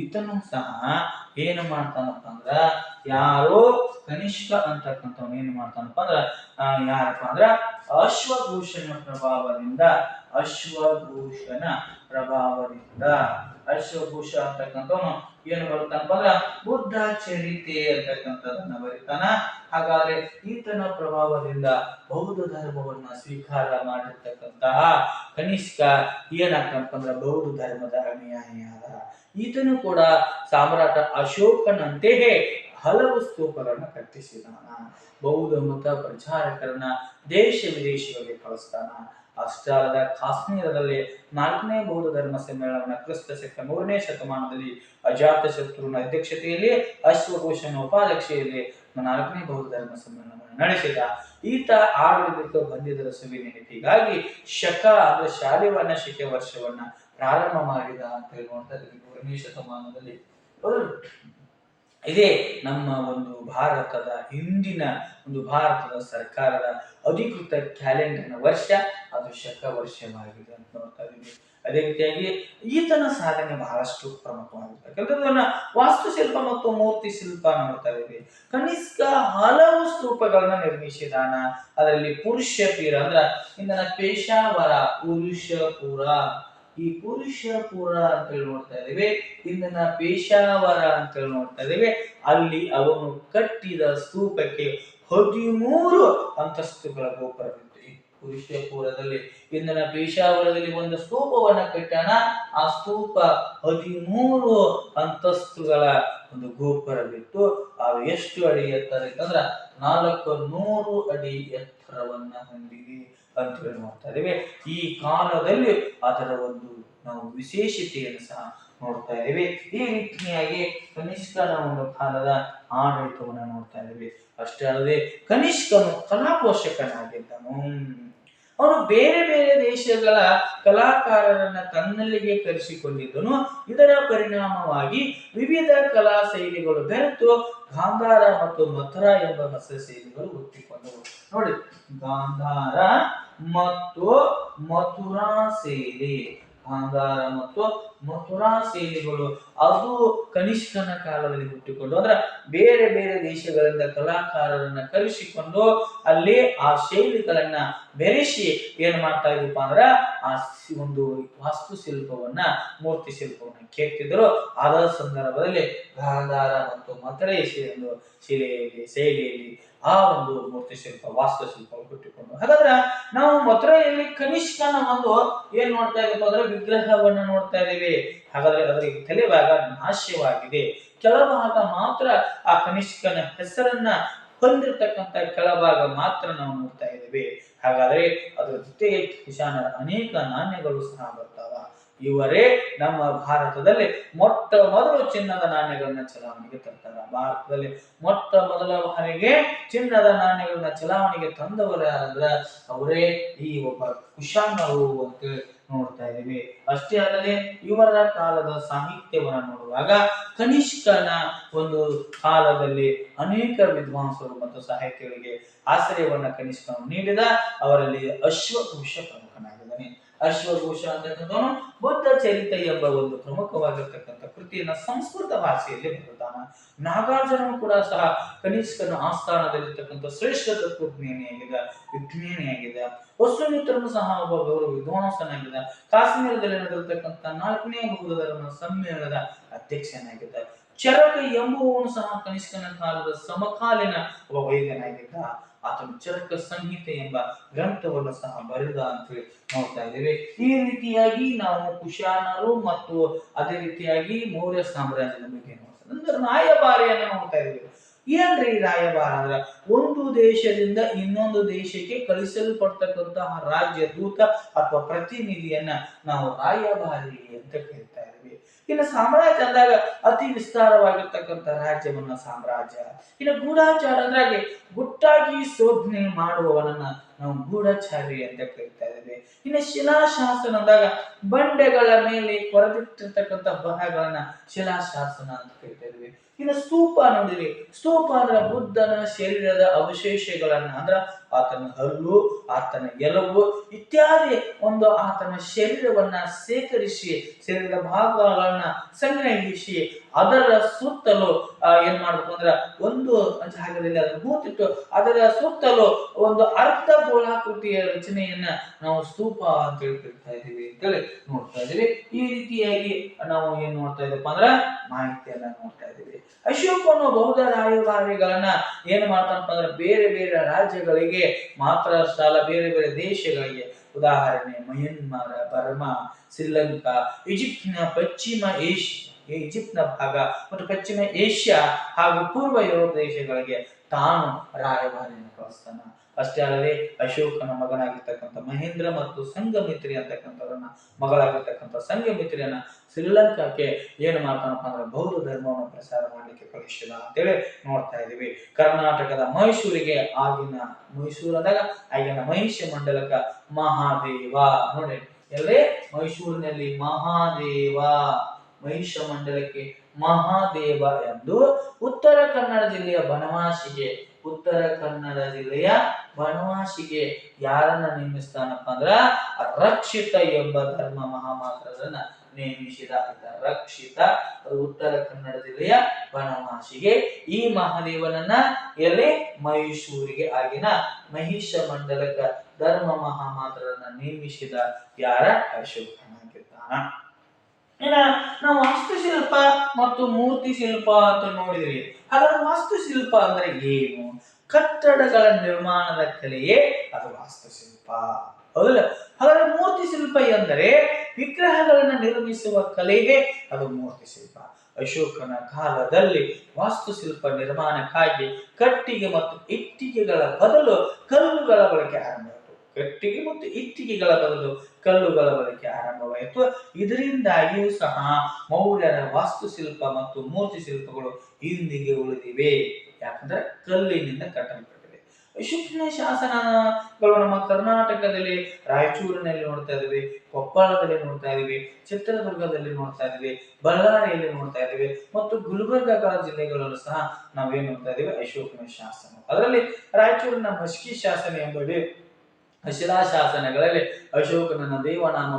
ಈತನು ಸಹ ಏನು ಮಾಡ್ತಾನಪ್ಪ ಅಂದ್ರ, ಯಾರೋ ಕನಿಷ್ಕ ಅಂತಕ್ಕಂಥವ್ನು ಏನು ಮಾಡ್ತಾನಪ್ಪ ಅಂದ್ರ, ಯಾರಪ್ಪ ಅಂದ್ರ ಅಶ್ವಘೋಷನ ಪ್ರಭಾವದಿಂದ, ಅಶ್ವಘೋಷನ ಪ್ರಭಾವದಿಂದ, ಅಶ್ವಘೋಷ ಅಂತಕ್ಕಂಥವನು ಏನು ಬರ್ತಾನಪ್ಪ ಅಂದ್ರ ಬುದ್ಧ ಚರಿತೆ ಅಂತಕ್ಕಂಥದನ್ನ ಬರೀತಾನ. ಹಾಗಾದ್ರೆ ಈತನ ಪ್ರಭಾವದಿಂದ ಬೌದ್ಧ ಧರ್ಮವನ್ನ ಸ್ವೀಕಾರ ಮಾಡಿರ್ತಕ್ಕಂತಹ ಕನಿಷ್ಕ ಏನಾಗ್ತಾನಪ್ಪ ಅಂದ್ರ ಬೌದ್ಧ ಧರ್ಮದ ಅನುಯಾಯಿಯಾದ. ಈತನು ಕೂಡ ಸಾಮ್ರಾಟ ಅಶೋಕನಂತೆಯೇ ಹಲವು ಸ್ತೂಪಗಳನ್ನ ಕಟ್ಟಿಸಿದಾನ. ಬೌದ್ಧ ಮತ ಪ್ರಚಾರಕರನ್ನ ದೇಶ ವಿದೇಶಗಳಿಗೆ ಕಳಿಸ್ತಾನ. ಅಷ್ಟೇ ಅಲ್ಲದ ಕಾಶ್ಮೀರದಲ್ಲಿ 4ನೇ ಬೌದ್ಧ ಧರ್ಮ ಸಮ್ಮೇಳನ ಕ್ರಿಸ್ತ ಶಕ 3ನೇ ಶತಮಾನದಲ್ಲಿ ಅಜಾತ ಶತ್ರುನ ಅಧ್ಯಕ್ಷತೆಯಲ್ಲಿ ಅಶ್ವಘೋಷನ ಉಪಾಧ್ಯಕ್ಷೆಯಲ್ಲಿ 4ನೇ ಬೌದ್ಧ ಧರ್ಮ ಸಮ್ಮೇಳನವನ್ನು ನಡೆಸಿದ. ಈತ ಆಡಳಿತಕ್ಕೆ ಬಂದಿದ್ದರ ಸುವಿ ನೆನಪಿಗಾಗಿ ಶಕ ಅಂದ್ರೆ ಶಾಲಿವಾಹನ ಶಕೆ ವರ್ಷವನ್ನ ಪ್ರಾರಂಭ ಮಾಡಿದ ಅಂತ ಹೇಳಿ ನೋಡ್ತಾ ಇದ್ದೀವಿ 3ನೇ ಶತಮಾನದಲ್ಲಿ. ಇದೇ ನಮ್ಮ ಒಂದು ಭಾರತದ ಹಿಂದಿನ ಒಂದು ಭಾರತದ ಸರ್ಕಾರದ ಅಧಿಕೃತ ಕ್ಯಾಲೆಂಡರ್ನ ವರ್ಷ, ಅದು ಶಕ ವರ್ಷವಾಗಿದೆ ಅಂತ ನೋಡ್ತಾ ಇದ್ದೀವಿ. ಅದೇ ರೀತಿಯಾಗಿ ಈತನ ಸಾಧನೆ ಬಹಳಷ್ಟು ಪ್ರಮುಖವಾಗಿರ್ತಕ್ಕಂಥದ್ದನ್ನ ವಾಸ್ತುಶಿಲ್ಪ ಮತ್ತು ಮೂರ್ತಿ ಶಿಲ್ಪ ನೋಡ್ತಾ ಇದ್ದೀವಿ. ಕನಿಷ್ಕ ಹಲವು ಸ್ತೂಪಗಳನ್ನ ನಿರ್ಮಿಸಿದಾನ. ಅದರಲ್ಲಿ ಪುರುಷಪೀರ ಅಂದ್ರ ಇಂದನ ಪೇಶಾವರ, ಪುರುಷಪುರ, ಈ ಪುರುಷಪುರ ಅಂತ ಹೇಳಿ ನೋಡ್ತಾ ಇದ್ದೇವೆ. ಇಂದನ ಪೇಶಾವರ ಅಂತ ಹೇಳಿ ನೋಡ್ತಾ ಇದ್ದೇವೆ. ಅಲ್ಲಿ ಅವನು ಕಟ್ಟಿದ ಸ್ತೂಪಕ್ಕೆ 13 ಅಂತಸ್ತುಗಳ ಗೋಪುರವಿತ್ತು. ಈ ಪುರುಷಪುರದಲ್ಲಿ ಇಂದನ ಪೇಶಾವರದಲ್ಲಿ ಒಂದು ಸ್ತೂಪವನ್ನ ಕಟ್ಟಾನ. ಆ ಸ್ತೂಪ 13 ಅಂತಸ್ತುಗಳ ಒಂದು ಗೋಪುರವಿತ್ತು. ಅದು ಎಷ್ಟು ಅಡಿ ಎತ್ತರ ಇತ್ತಂದ್ರ 400 ಅಡಿ ಎತ್ತರವನ್ನ ಹೊಂದಿದೆ ಅಂತ ಹೇಳಿ ನೋಡ್ತಾ ಇದ್ದೇವೆ. ಈ ಕಾಲದಲ್ಲಿ ಅದರ ಒಂದು ನಾವು ವಿಶೇಷತೆಯನ್ನು ಸಹ ನೋಡ್ತಾ ಇದ್ದೇವೆ. ಈ ರೀತಿಯಾಗಿ ಕನಿಷ್ಕನ ಒಂದು ಕಾಲದ ಆಡಳಿತವನ್ನು ನೋಡ್ತಾ ಇದ್ದೇವೆ. ಅಷ್ಟೇ ಅಲ್ಲದೆ ಕನಿಷ್ಕನು ಕಲಾ ಪೋಷಕನಾಗಿದ್ದನು. ಅವನು ಬೇರೆ ಬೇರೆ ದೇಶಗಳ ಕಲಾಕಾರರನ್ನ ತನ್ನಲ್ಲಿಗೆ ಕರೆಸಿಕೊಂಡಿದ್ದನು. ಇದರ ಪರಿಣಾಮವಾಗಿ ವಿವಿಧ ಕಲಾ ಶೈಲಿಗಳು ಬೆರೆತು ಗಾಂಧಾರ ಮತ್ತು ಮಥುರಾ ಎಂಬ ಹೊಸ ಶೈಲಿಗಳು ಹುಟ್ಟಿಕೊಂಡವು. ನೋಡಿ, ಗಾಂಧಾರ ಮತ್ತು ಮಥುರಾ ಶೈಲಿ, ಗಾಂಧಾರ ಮತ್ತು ಮಥುರಾ ಶೈಲಿಗಳು ಅದು ಕನಿಷ್ಕನ ಕಾಲದಲ್ಲಿ ಹುಟ್ಟಿಕೊಂಡು, ಅಂದ್ರೆ ಬೇರೆ ಬೇರೆ ದೇಶಗಳಿಂದ ಕಲಾಕಾರರನ್ನ ಕರೆಸಿಕೊಂಡು ಅಲ್ಲಿ ಆ ಶೈಲಿಗಳನ್ನ ಬೆರೆಸಿ ಏನ್ ಮಾಡ್ತಾ ಇದ್ರಪ್ಪ ಅಂದ್ರ ಆ ಒಂದು ವಾಸ್ತುಶಿಲ್ಪವನ್ನ, ಮೂರ್ತಿ ಶಿಲ್ಪವನ್ನ ಕೆತ್ತಿದ್ರು. ಆದ ಸಂದರ್ಭದಲ್ಲಿ ಗಾಂಧಾರ ಮತ್ತು ಮಥುರಾ ಶೈಲಿಯಲ್ಲಿ ಆ ಒಂದು ಮೂರ್ತಿ ಶಿಲ್ಪ, ವಾಸ್ತುಶಿಲ್ಪ ಹುಟ್ಟಿಕೊಂಡು. ಹಾಗಾದ್ರೆ ನಾವು ಮಥುರೆಯಲ್ಲಿ ಕನಿಷ್ಕನ ಒಂದು ಏನ್ ನೋಡ್ತಾ ಇದ್ದೀವಿ ಅಂದ್ರೆ ವಿಗ್ರಹವನ್ನ ನೋಡ್ತಾ ಇದ್ದೀವಿ. ಹಾಗಾದ್ರೆ ಅದರ ತಲೆಭಾಗ ನಾಶವಾಗಿದೆ, ಕೆಳಭಾಗ ಮಾತ್ರ ಆ ಕನಿಷ್ಕನ ಹೆಸರನ್ನ ಹೊಂದಿರತಕ್ಕಂತ ಕೆಳಭಾಗ ಮಾತ್ರ ನಾವು ನೋಡ್ತಾ ಇದ್ದೀವಿ. ಹಾಗಾದ್ರೆ ಅದರ ಜೊತೆಗೆ ಕುಶಾನರ ಅನೇಕ ನಾಣ್ಯಗಳು ಸಹ ಬರ್ತಾವ. ಇವರೇ ನಮ್ಮ ಭಾರತದಲ್ಲಿ ಮೊಟ್ಟ ಮೊದಲು ಚಿನ್ನದ ನಾಣ್ಯಗಳನ್ನ ಚಲಾವಣೆಗೆ ತರ್ತಾರ. ಭಾರತದಲ್ಲಿ ಮೊಟ್ಟ ಮೊದಲ ಬಾರಿಗೆ ಚಿನ್ನದ ನಾಣ್ಯಗಳನ್ನ ಚಲಾವಣೆಗೆ ತಂದವರ ಅಂದ್ರ ಅವರೇ ಈ ಒಬ್ಬ ಕುಶಾನರು ಅಂತ ನೋಡ್ತಾ ಇದೀವಿ. ಅಷ್ಟೇ ಅಲ್ಲದೆ ಇವರ ಕಾಲದ ಸಾಹಿತ್ಯವನ್ನ ನೋಡುವಾಗ ಕನಿಷ್ಕನ ಒಂದು ಕಾಲದಲ್ಲಿ ಅನೇಕ ವಿದ್ವಾಂಸರು ಮತ್ತು ಸಾಹಿತ್ಯಗಳಿಗೆ ಆಶ್ರಯವನ್ನ ಕನಿಷ್ಕನು ನೀಡಿದ. ಅವರಲ್ಲಿ ಅಶ್ವಘೋಷ ಪ್ರಮುಖನಾಗಿದ್ದಾನೆ. ಅಶ್ವಘೋಷ ಅಂತಕ್ಕಂಥವನು ಬುದ್ಧ ಚರಿತೆ ಎಂಬ ಒಂದು ಪ್ರಮುಖವಾಗಿರ್ತಕ್ಕಂಥ ಕೃತಿಯನ್ನ ಸಂಸ್ಕೃತ ಭಾಷೆಯಲ್ಲಿ ಬರೆದಾನ. ನಾಗಾರ್ಜುನನು ಕೂಡ ಸಹ ಕನಿಷ್ಕನ ಆಸ್ಥಾನದಲ್ಲಿರ್ತಕ್ಕಂಥ ಶ್ರೇಷ್ಠ ತತ್ವಜ್ಞಾನಿಯಾಗಿದೆ, ವಿಜ್ಞಾನಿಯಾಗಿದೆ. ವಸುಮಿತ್ರನು ಸಹ ಒಬ್ಬ ಗೌರವ ವಿದ್ವಾಂಸನಾಗಿದೆ. ಕಾಶ್ಮೀರದಲ್ಲಿ ನಡೆದಿರ್ತಕ್ಕಂಥ 4ನೇ ಬೌದ್ಧ ಧರ್ಮ ಸಮ್ಮೇಳನದ ಅಧ್ಯಕ್ಷನಾಗಿದ್ದ. ಚರಕ ಎಂಬುವವನು ಸಹ ಕನಿಷ್ಕನ ಕಾಲದ ಸಮಕಾಲೀನ ಒಬ್ಬ ವೈದ್ಯನಾಗಿದ್ದ. ಆತನು ಚರಕ ಸಂಹಿತೆ ಎಂಬ ಗ್ರಂಥವನ್ನು ಸಹ ಬರೆದ ಅಂತ ಹೇಳಿ ನೋಡ್ತಾ ಇದ್ದೇವೆ. ಈ ರೀತಿಯಾಗಿ ನಾವು ಕುಶಾನರು ಮತ್ತು ಅದೇ ರೀತಿಯಾಗಿ ಮೌರ್ಯ ಸಾಮ್ರಾಜ್ಯದ ಬಗ್ಗೆ ನೋಡ್ತಾ ರಾಯಭಾರಿಯನ್ನು ನೋಡ್ತಾ ಇದ್ದೇವೆ. ಏನ್ರಿ ರಾಯಭಾರ ಅಂದ್ರ ಒಂದು ದೇಶದಿಂದ ಇನ್ನೊಂದು ದೇಶಕ್ಕೆ ಕಳಿಸಲ್ಪಡ್ತಕ್ಕಂತಹ ರಾಜ್ಯ ದೂತ ಅಥವಾ ಪ್ರತಿನಿಧಿಯನ್ನ ನಾವು ರಾಯಭಾರಿ ಅಂತ ಕರೀತಾ ಇದ್ದೀವಿ. ಇನ್ನು ಸಾಮ್ರಾಜ್ಯ ಅಂದಾಗ ಅತಿ ವಿಸ್ತಾರವಾಗಿರ್ತಕ್ಕಂಥ ರಾಜ್ಯವನ್ನ ಸಾಮ್ರಾಜ್ಯ. ಇನ್ನು ಗೂಢಾಚಾರ ಅಂದ್ರಾಗೆ ಗುಟ್ಟಾಗಿ ಶೋಧನೆ ಮಾಡುವವನನ್ನ ನಾವು ಗೂಢಚಾರಿ ಅಂತ ಕರೀತಾ ಇದ್ದೇವೆ. ಇನ್ನು ಶಿಲಾಶಾಸನ ಅಂದಾಗ ಬಂಡೆಗಳ ಮೇಲೆ ಕೊರೆದಿಟ್ಟಿರ್ತಕ್ಕಂಥ ಬರಹಗಳನ್ನ ಶಿಲಾಶಾಸನ ಅಂತ ಕರೀತಾ ಇದ್ದೇವೆ. ಇನ್ನು ಸ್ತೂಪ ನೋಡಿರಿ, ಸ್ತೂಪ ಅಂದ್ರೆ ಬುದ್ಧನ ಶರೀರದ ಅವಶೇಷಗಳನ್ನ ಅಂದ್ರ ಆತನ ಹಲ್ಲು, ಆತನ ಎಲುಬು ಇತ್ಯಾದಿ ಒಂದು ಆತನ ಶರೀರವನ್ನ ಸೇಕರಿಸಿ ಶರೀರದ ಭಾಗಗಳನ್ನ ಸಂಗ್ರಹಿಸಿ ಅದರ ಸುತ್ತಲೂ ಏನ್ ಮಾಡ್ಬೇಕು ಅಂದ್ರ ಒಂದು ಜಾಗದಲ್ಲಿ ಅದನ್ನು ಹೂತಿಟ್ಟು ಅದರ ಸುತ್ತಲೂ ಒಂದು ಅರ್ಧ ಗೋಳಾಕೃತಿಯ ರಚನೆಯನ್ನ ನಾವು ಸ್ತೂಪ ಅಂತ ಹೇಳ್ತಾ ಇದೀವಿ ಅಂತೇಳಿ ನೋಡ್ತಾ ಇದೀವಿ. ಈ ರೀತಿಯಾಗಿ ನಾವು ಏನ್ ನೋಡ್ತಾ ಇದೀವಪ್ಪ ಅಂದ್ರ ಮಾಹಿತಿಯನ್ನ ನೋಡ್ತಾ ಇದೀವಿ. ಅಶೋಕನು ಬೌದ್ಧ ರಾಯಭಾರಿಗಳನ್ನ ಏನ್ ಮಾಡ್ತಾನಪ್ಪ ಅಂದ್ರೆ ಬೇರೆ ಬೇರೆ ರಾಜ್ಯಗಳಿಗೆ ಮಾತ್ರ ಅಷ್ಟೇ ಅಲ್ಲ, ಬೇರೆ ಬೇರೆ ದೇಶಗಳಿಗೆ, ಉದಾಹರಣೆ ಮಯನ್ಮಾರ, ಬರ್ಮಾ, ಶ್ರೀಲಂಕಾ, ಈಜಿಪ್ಟಿನ ಪಶ್ಚಿಮ ಏಷ್ಯಾ, ಈಜಿಪ್ಟ್ನ ಭಾಗ ಮತ್ತು ಪಶ್ಚಿಮ ಏಷ್ಯಾ ಹಾಗೂ ಪೂರ್ವ ಯುರೋಪ್ ದೇಶಗಳಿಗೆ ತಾನು ರಾಯಭಾರಿಯನ್ನು ಕಳಿಸ್ತಾನ. ಅಷ್ಟೇ ಅಲ್ಲದೆ ಅಶೋಕನ ಮಗನಾಗಿರ್ತಕ್ಕಂಥ ಮಹೇಂದ್ರ ಮತ್ತು ಸಂಘಮಿತ್ರಿ ಅಂತಕ್ಕಂಥವ್ರನ್ನ ಮಗಳಾಗಿರ್ತಕ್ಕಂಥ ಸಂಘಮಿತ್ರಿಯನ್ನ ಶ್ರೀಲಂಕಾಕ್ಕೆ ಏನ್ ಮಾಡ್ತಾನಪ್ಪ ಅಂದ್ರೆ ಬೌದ್ಧ ಧರ್ಮವನ್ನು ಪ್ರಸಾರ ಮಾಡ್ಲಿಕ್ಕೆ ಕಳಿಸಿದ ಅಂತೇಳಿ ನೋಡ್ತಾ ಇದೀವಿ. ಕರ್ನಾಟಕದ ಮೈಸೂರಿಗೆ ಮೈಸೂರು ಅಂದಾಗ ಆಗಿನ ಮಹಿಷ ಮಂಡಲಕ ಮಹಾದೇವ ನೋಡಿ, ಎಲ್ಲೇ ಮೈಸೂರಿನಲ್ಲಿ ಮಹಾದೇವ, ಮಹಿಷ ಮಂಡಲಕ್ಕೆ ಮಹಾದೇವ ಎಂದು ಉತ್ತರ ಕನ್ನಡ ಜಿಲ್ಲೆಯ ಬನವಾಸಿಗೆ ಯಾರನ್ನ ನೇಮಿಸ್ತಾನಪ್ಪ ಅಂದ್ರ ರಕ್ಷಿತ ಎಂಬ ಧರ್ಮ ಮಹಾಮಾತ್ರರನ್ನ ನೇಮಿಸಿದ. ರಕ್ಷಿತ ಉತ್ತರ ಕನ್ನಡ ಜಿಲ್ಲೆಯ ಬನವಾಸಿಗೆ ಈ ಮಹಾದೇವನನ್ನ ಎಲ್ಲಿ ಮೈಸೂರಿಗೆ ಆಗಿನ ಮಹಿಷ ಮಂಡಲಕ ಧರ್ಮ ಮಹಾಮಾತ್ರರನ್ನ ನೇಮಿಸಿದ ಯಾರ ಅಶೋಕನಾಗಿದ್ದಾನ. ನಾವು ವಾಸ್ತುಶಿಲ್ಪ ಮತ್ತು ಮೂರ್ತಿ ಶಿಲ್ಪ ಅಂತ ನೋಡಿದ್ರಿ. ಹಾಗಾದ್ರೆ ವಾಸ್ತುಶಿಲ್ಪ ಅಂದ್ರೆ ಏನು? ಕಟ್ಟಡಗಳ ನಿರ್ಮಾಣದ ಕಲೆಯೇ ಅದು ವಾಸ್ತುಶಿಲ್ಪ, ಹೌದಲ್ಲ? ಹಾಗಾದ್ರೆ ಮೂರ್ತಿ ಶಿಲ್ಪ ಎಂದರೆ ವಿಗ್ರಹಗಳನ್ನು ನಿರ್ಮಿಸುವ ಕಲೆಯೇ ಅದು ಮೂರ್ತಿ ಶಿಲ್ಪ. ಅಶೋಕನ ಕಾಲದಲ್ಲಿ ವಾಸ್ತುಶಿಲ್ಪ ನಿರ್ಮಾಣಕ್ಕಾಗಿ ಕಟ್ಟಿಗೆ ಮತ್ತು ಇಟ್ಟಿಗೆಗಳ ಬದಲು ಕಲ್ಲುಗಳ ಬಳಕೆ ಆರಂಭವಾಯಿತು. ಕಟ್ಟಿಗೆ ಮತ್ತು ಇಟ್ಟಿಗೆಗಳ ಬದಲು ಕಲ್ಲುಗಳ ಬಳಕೆ ಆರಂಭವಾಯಿತು. ಇದರಿಂದಾಗಿಯೂ ಸಹ ಮೌರ್ಯರ ವಾಸ್ತುಶಿಲ್ಪ ಮತ್ತು ಮೂರ್ತಿ ಶಿಲ್ಪಗಳು ಇಂದಿಗೆ ಉಳಿದಿವೆ. ಯಾಕಂದ್ರೆ ಕಲ್ಲಿನಿಂದ ಕಟ್ಟಲ್ಪಟ್ಟಿವೆ. ಅಶೋಕನ ಶಾಸನಗಳು ನಮ್ಮ ಕರ್ನಾಟಕದಲ್ಲಿ ರಾಯಚೂರಿನಲ್ಲಿ ನೋಡ್ತಾ ಇದ್ದೀವಿ, ಕೊಪ್ಪಳದಲ್ಲಿ ನೋಡ್ತಾ ಇದೀವಿ, ಚಿತ್ರದುರ್ಗದಲ್ಲಿ ನೋಡ್ತಾ ಇದೀವಿ, ಬಳ್ಳಾರಿಯಲ್ಲಿ ನೋಡ್ತಾ ಇದೀವಿ ಮತ್ತು ಗುಲ್ಬರ್ಗ ಜಿಲ್ಲೆಗಳಲ್ಲೂ ಸಹ ನಾವೇನ್ ನೋಡ್ತಾ ಇದೀವಿ ಅಶೋಕನ ಶಾಸನ. ಅದರಲ್ಲಿ ರಾಯಚೂರಿನ ಮಸ್ಕಿ ಶಾಸನ ಎಂಬುದು ಶಿಲಾಶಾಸನಗಳಲ್ಲಿ ಅಶೋಕನನ್ನ ದೇವನಾಮ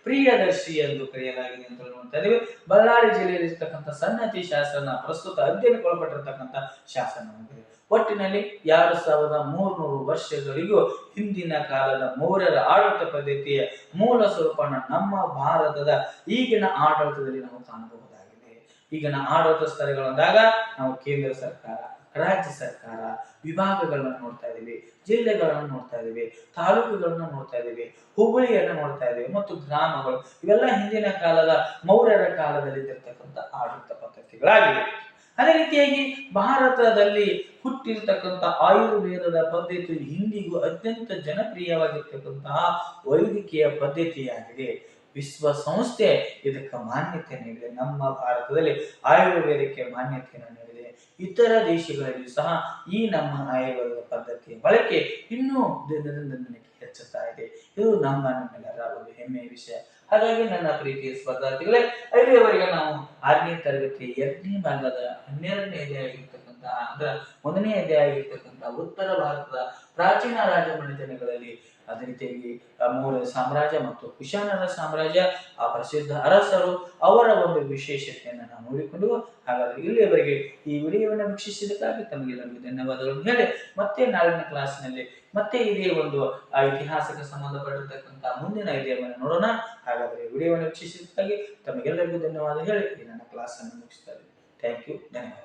ಪ್ರಿಯದರ್ಶಿ ಎಂದು ಕರೆಯಲಾಗಿದೆ ಅಂತ ನೋಡ್ತಾ ಇದೀವಿ. ಬಳ್ಳಾರಿ ಜಿಲ್ಲೆಯಲ್ಲಿ ಇರ್ತಕ್ಕಂಥ ಸನ್ನತಿ ಶಾಸನ ಪ್ರಸ್ತುತ ಅಧ್ಯಯನಗೊಳಪಟ್ಟಿರ್ತಕ್ಕಂಥ ಶಾಸನವಾಗಿದೆ. ಒಟ್ಟಿನಲ್ಲಿ 2300 ವರ್ಷಗಳಿಗೂ ಹಿಂದಿನ ಕಾಲದ ಮೌರ್ಯರ ಆಡಳಿತ ಪದ್ಧತಿಯ ಮೂಲ ಸ್ವರೂಪನ ನಮ್ಮ ಭಾರತದ ಈಗಿನ ಆಡಳಿತದಲ್ಲಿ ನಾವು ಕಾಣಬಹುದಾಗಿದೆ. ಈಗಿನ ಆಡಳಿತ ಸ್ಥಳಗಳಂದಾಗ ನಾವು ಕೇಂದ್ರ ಸರ್ಕಾರ, ರಾಜ್ಯ ಸರ್ಕಾರ, ವಿಭಾಗಗಳನ್ನ ನೋಡ್ತಾ ಇದೀವಿ, ಜಿಲ್ಲೆಗಳನ್ನು ನೋಡ್ತಾ ಇದೀವಿ, ತಾಲೂಕುಗಳನ್ನ ನೋಡ್ತಾ ಇದೀವಿ, ಹೋಬಳಿಯನ್ನ ನೋಡ್ತಾ ಇದೀವಿ ಮತ್ತು ಗ್ರಾಮಗಳು. ಇವೆಲ್ಲ ಹಿಂದಿನ ಕಾಲದ ಮೌರ್ಯರ ಕಾಲದಲ್ಲಿ ಇರತಕ್ಕಂಥ ಆಡಳಿತ ಪದ್ಧತಿಗಳಾಗಿವೆ. ಅದೇ ರೀತಿಯಾಗಿ ಭಾರತದಲ್ಲಿ ಹುಟ್ಟಿರ್ತಕ್ಕಂಥ ಆಯುರ್ವೇದದ ಪದ್ಧತಿ ಇಂದಿಗೂ ಅತ್ಯಂತ ಜನಪ್ರಿಯವಾಗಿರ್ತಕ್ಕಂತಹ ವೈದ್ಯಕೀಯ ಪದ್ಧತಿಯಾಗಿದೆ. ವಿಶ್ವಸಂಸ್ಥೆ ಇದಕ್ಕೆ ಮಾನ್ಯತೆ ನೀಡಿದೆ. ನಮ್ಮ ಭಾರತದಲ್ಲಿ ಆಯುರ್ವೇದಕ್ಕೆ ಮಾನ್ಯತೆಯನ್ನು ನೀಡಿದೆ. ಇತರ ದೇಶಗಳಲ್ಲಿ ಸಹ ಈ ನಮ್ಮ ಆಯುರ್ವೇದ ಪದ್ಧತಿಯ ಬಳಕೆ ಇನ್ನೂ ದಿನದಿಂದ ದಿನಕ್ಕೆ ಹೆಚ್ಚುತ್ತಾ ಇದೆ. ಇದು ನಮ್ಮೆಲ್ಲರ ಒಂದು ಹೆಮ್ಮೆಯ ವಿಷಯ. ಹಾಗಾಗಿ ನನ್ನ ಪ್ರೀತಿಯ ಸ್ಪರ್ಧಾರ್ಥಿಗಳೇ, ಅಲ್ಲಿಯವರೆಗೆ ನಾವು 6ನೇ ತರಗತಿ 2ನೇ ಭಾಗದ 12ನೇ ಅಧ್ಯಾಯ ಆಗಿರ್ತಕ್ಕಂಥ ಅಂದ್ರೆ 1ನೇ ಅಧ್ಯಾಯ ಆಗಿರ್ತಕ್ಕಂಥ ಉತ್ತರ ಭಾರತದ ಪ್ರಾಚೀನ ರಾಜಮನೆತನಗಳಲ್ಲಿ ಅದೇ ರೀತಿಯಾಗಿ ಮೌರ್ಯ ಸಾಮ್ರಾಜ್ಯ ಮತ್ತು ಕುಶಾನರ ಸಾಮ್ರಾಜ್ಯ, ಆ ಪ್ರಸಿದ್ಧ ಅರಸರು, ಅವರ ಒಂದು ವಿಶೇಷತೆಯನ್ನು ನಾವು ನೋಡಿಕೊಂಡು, ಹಾಗಾದ್ರೆ ಇಲ್ಲಿಯವರೆಗೆ ಈ ವಿಡಿಯೋವನ್ನು ವೀಕ್ಷಿಸಿದ್ದಕ್ಕಾಗಿ ತಮಗೆಲ್ಲರಿಗೂ ಧನ್ಯವಾದಗಳನ್ನು ಹೇಳಿ ಮತ್ತೆ ನಾಳಿನ ಕ್ಲಾಸ್ನಲ್ಲಿ ಮತ್ತೆ ಇದೇ ಒಂದು ಇತಿಹಾಸಕ್ಕೆ ಸಂಬಂಧಪಟ್ಟಿರ್ತಕ್ಕಂಥ ಮುಂದಿನ ವಿಡಿಯೋವನ್ನು ನೋಡೋಣ. ಹಾಗಾದ್ರೆ ವಿಡಿಯೋವನ್ನು ವೀಕ್ಷಿಸಿದ್ದಕ್ಕಾಗಿ ತಮಗೆಲ್ಲರಿಗೂ ಧನ್ಯವಾದ ಹೇಳಿ ನನ್ನ ಕ್ಲಾಸ್ ಅನ್ನು ಮುಗಿಸ್ತಾ ಇದ್ದೀನಿ. ಥ್ಯಾಂಕ್ ಯು, ಧನ್ಯವಾದ.